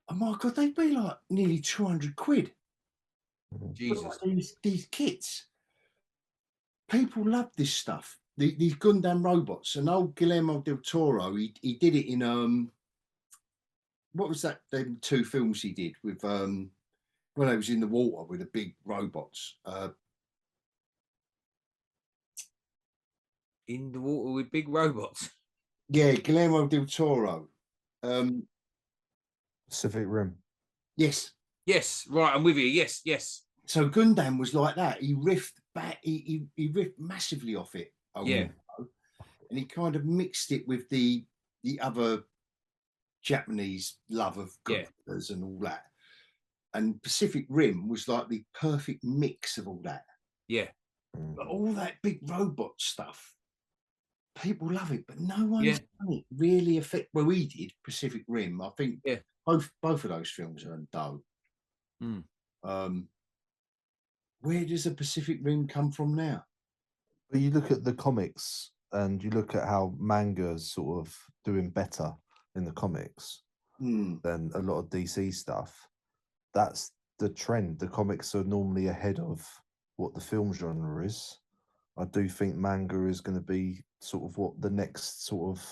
Oh my God, they'd be like nearly 200 quid. Jesus. These kits. People love this stuff. These Gundam robots. And old Guillermo del Toro, he did it in what was that? Them 2 films he did with when I was in the water with the big robots. In the water with big robots. Yeah, Guillermo del Toro. Pacific Rim. Yes. Yes, right. I'm with you. Yes, yes. So Gundam was like that. He riffed back. He riffed massively off it. Yeah. And he kind of mixed it with the other Japanese love of Gundams and all that. And Pacific Rim was like the perfect mix of all that. Yeah. But all that big robot stuff, people love it, but no one's done it really effect. Well, we did Pacific Rim. I think both of those films are dope. Where does the Pacific Rim come from now? But you look at the comics and you look at how manga's sort of doing better in the comics than a lot of DC stuff. That's the trend. The comics are normally ahead of what the film genre is. I do think manga is going to be sort of what the next sort of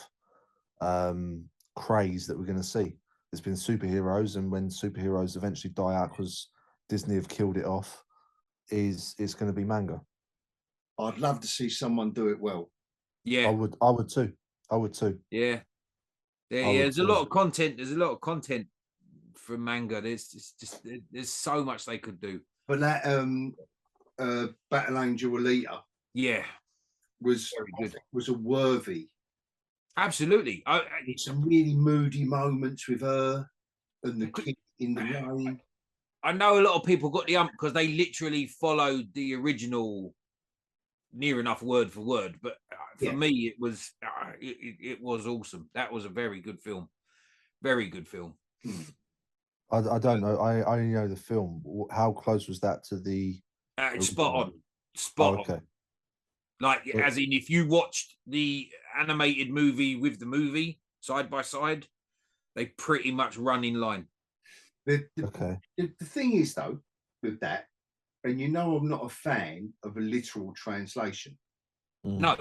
craze that we're going to see. There's been superheroes, and when superheroes eventually die out because Disney have killed it off, it's going to be manga. I'd love to see someone do it well. Yeah, I would too. Yeah. There's a lot of content. There's a lot of content from manga. There's so much they could do. But that Battle Angel Alita, was very good. Was a worthy. Absolutely. Some really moody moments with her and the kid in the rain. I know a lot of people got the ump because they literally followed the original near enough word for word. But for me, it was awesome. That was a very good film. Very good film. I don't know. I only know the film. How close was that to the? Spot on. Spot on. Okay. Like, as in, if you watched the animated movie with the movie side by side, they pretty much run in line. The thing is, though, with that, and you know I'm not a fan of a literal translation. No.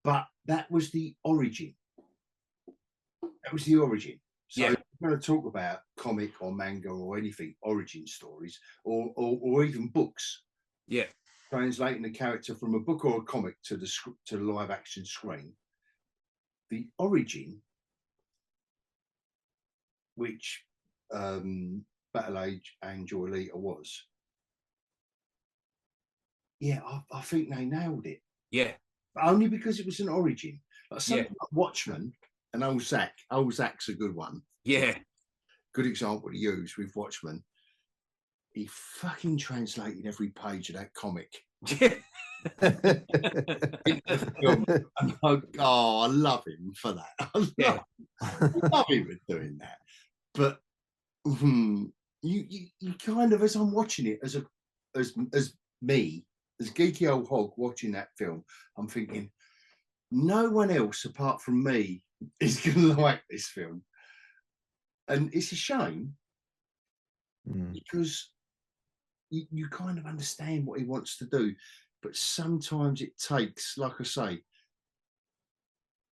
But that was the origin. That was the origin. So if we're going to talk about comic or manga or anything, origin stories, or even books. Yeah. Translating a character from a book or a comic to the live action screen. The origin, which Battle Angel Alita was. Yeah, I think they nailed it. Yeah. But only because it was an origin. Like something like Watchmen and Old Zack. Old Zack's a good one. Yeah. Good example to use with Watchmen. He fucking translated every page of that comic. I love him for that. I love him for doing that. But you kind of, as I'm watching it, as geekyOlhog watching that film, I'm thinking, no one else apart from me is going to like this film. And it's a shame because you kind of understand what he wants to do, but sometimes it takes, like I say,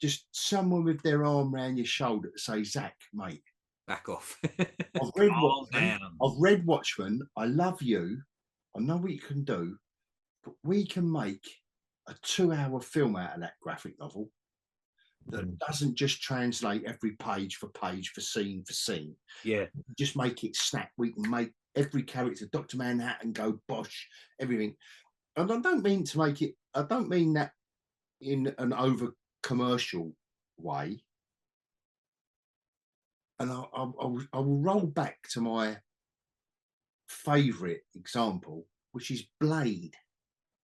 just someone with their arm around your shoulder to say, Zach, mate, back off. I've read Watchmen. I love you. I know what you can do, but we can make a 2-hour film out of that graphic novel that doesn't just translate every page for scene for scene. Yeah. Just make it snap. We can make every character, Dr. Manhattan, go bosh, everything. And I don't mean to make it, I don't mean that in an over commercial way. And I will roll back to my favourite example, which is Blade.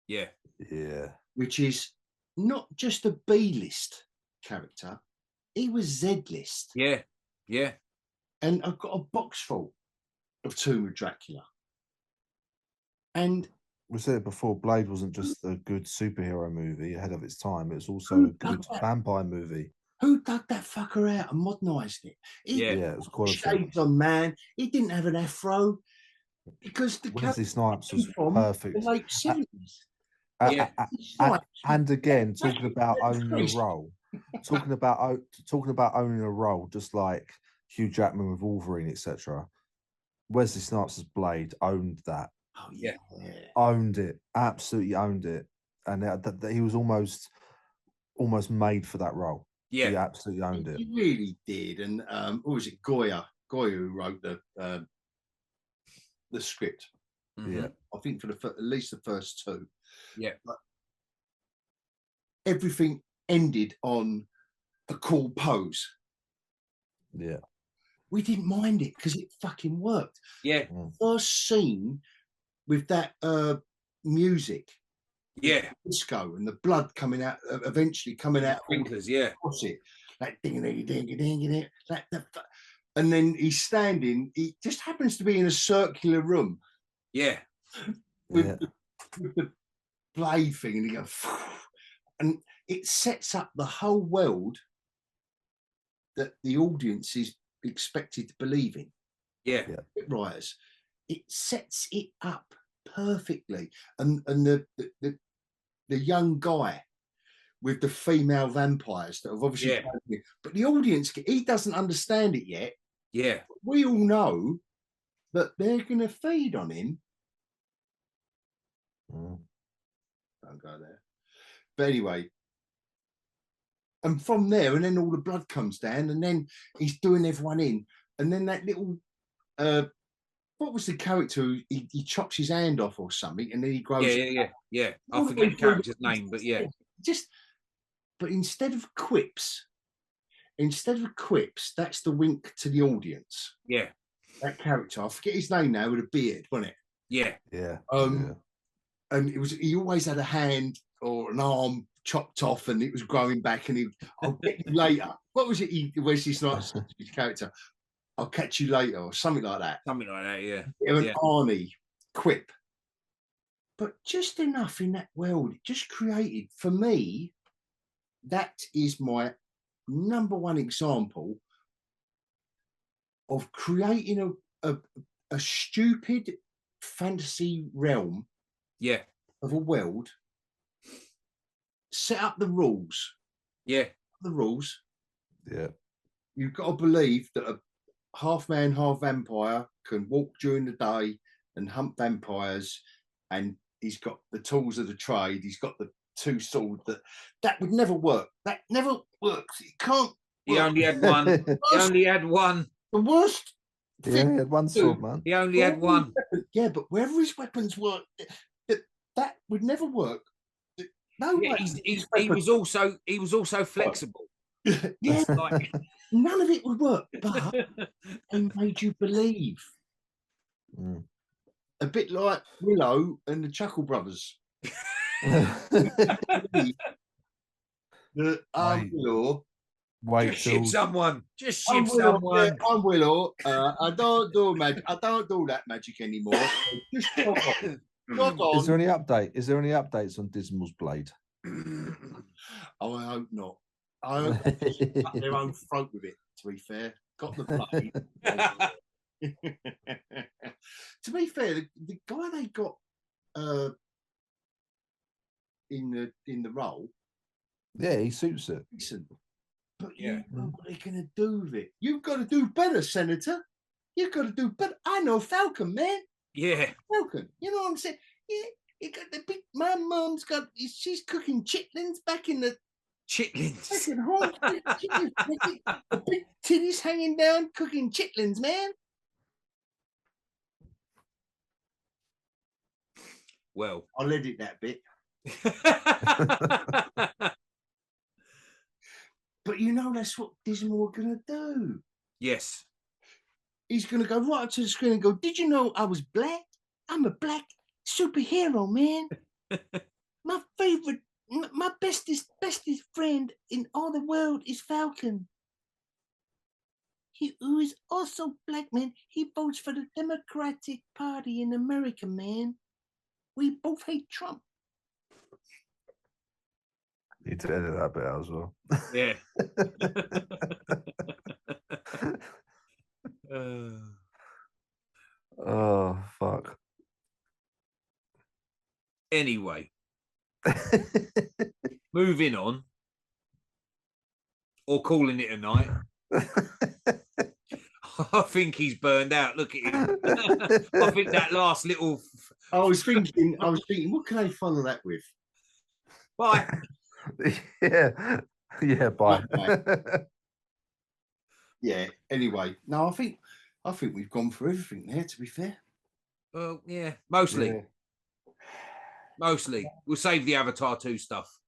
Yeah. Yeah. Which is not just a B-list character, he was Z-list. Yeah. Yeah. And I've got a box full of Tomb of Dracula. And we said it before, Blade wasn't just a good superhero movie ahead of its time, it was also a good vampire movie. Who dug that fucker out and modernised it? Yeah, it was quality. Shades on, man. He didn't have an afro because the Wesley Snipes was perfect. The late 70s. And again, talking about owning a role, talking about owning a role, just like Hugh Jackman with Wolverine, etc. Wesley Snipes' Blade owned that. Oh yeah, owned it, absolutely owned it, and that he was almost made for that role. Yeah, he absolutely owned it. He really did. And what was it, Goya who wrote the script? Yeah, I think for at least the first two. Yeah, but everything ended on a cool pose. Yeah, we didn't mind it because it fucking worked. Yeah, first scene with that music. Yeah, disco and the blood coming out, eventually coming out. Sprinklers, yeah. What's it? Like ding ding ding ding ding. And then he's standing. He just happens to be in a circular room. Yeah. With the blade thing, and he goes, and it sets up the whole world that the audience is expected to believe in. Yeah. Writers, it sets it up perfectly, and the young guy with the female vampires that have obviously, but the audience, he doesn't understand it yet. Yeah, we all know that they're going to feed on him. Don't go there. But anyway, and from there, and then all the blood comes down, and then he's doing everyone in, and then that little what was the character? He chops his hand off or something, and then he grows. Yeah. I forget the character's name, but yeah. But instead of quips, that's the wink to the audience. Yeah. That character, I forget his name now, with a beard, wasn't it? Yeah. And it was, he always had a hand or an arm chopped off, and it was growing back, and I'll get you later. What was it? Wesley Snipes' his character. I'll catch you later, or something like that. Something like that, yeah. An Arnie quip. But just enough in that world, it just created, for me, that is my number one example of creating a stupid fantasy realm of a world, set up the rules. The rules. Yeah. You've got to believe that a half man, half vampire can walk during the day and hunt vampires, and he's got the tools of the trade. He's got the two swords. That would never work. That never works. It can't. He only had one. He only had one. The worst. He only had one sword, man. He only had one. Yeah, but wherever his weapons work, that would never work. No, he was also flexible. Yeah, like, none of it would work, but they made you believe. A bit like Willow and the Chuckle Brothers. The Willow Wait Just ship till someone. Just I'm ship Willow. someone. Yeah, I'm Willow. I don't do magic. I don't do that magic anymore. Just jog on. Jog on. Is there any update? Is there any updates on Dismal's blade? Oh, I hope not. I hope they just cut their own throat with it, to be fair. Got the blade. To be fair, the guy they got in the role, Yeah, he suits it. listen, but Yeah. you know what they're gonna do with it. You've got to do better, Senator. You've got to do better. I know Falcon, man. Yeah. Falcon. You know what I'm saying? Yeah, you got the big. My mum's got. She's cooking chitlins back in the Chitlins. fucking home. The big titties hanging down, cooking chitlins, man. Well. I'll edit that bit. But you know that's what Dismal are gonna do. Yes. He's gonna go right up to the screen and go, "Did you know I was black? I'm a black superhero, man. My favorite, my bestest friend in all the world is Falcon. He who is also black, man. He votes for the Democratic Party in America, man. We both hate Trump." Need to edit that bit out as well. Yeah. Oh fuck. Anyway, moving on, or calling it a night. I think he's burned out. Look at him. I think that last little. I was thinking, what can I follow that with? Bye. Yeah. Yeah, bye. Yeah. Anyway, no, I think we've gone for everything there. To be fair. Well, yeah, mostly. Yeah. Mostly. We'll save the Avatar 2 stuff.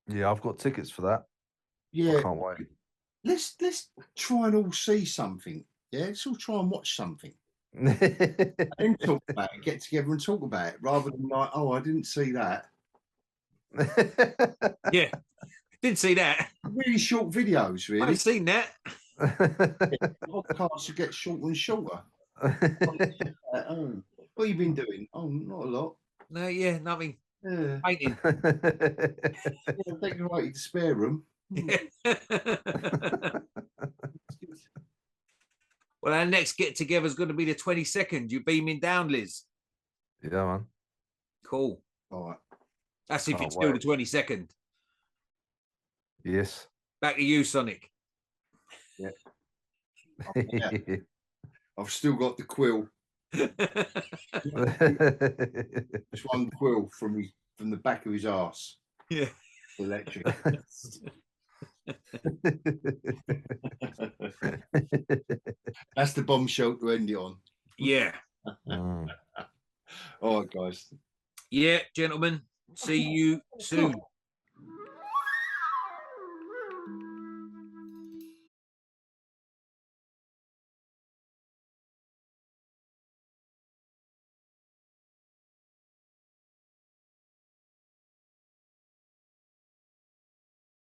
Yeah, I've got tickets for that. Yeah. I can't wait. Let's try and all see something. Yeah, let's all try and watch something. And talk about it, get together and talk about it, rather than like, oh, I didn't see that. Yeah, didn't see that. Really short videos, I really. haven't seen that. Podcasts should get shorter and shorter. Oh, what have you been doing? Oh, not a lot. No, yeah, nothing. Yeah. Painting. Yeah, decorated the spare room. Well, our next get together is going to be the 22nd. You beaming down, Liz? Yeah, man. Cool. All right. That's if Can't it's still wait. the 22nd. Yes. Back to you, Sonic. Yeah. I've still got the quill. Just one quill from the back of his arse. Yeah. Electric. That's the bombshell to end it on. Yeah. All right, guys. Yeah, gentlemen. See you soon.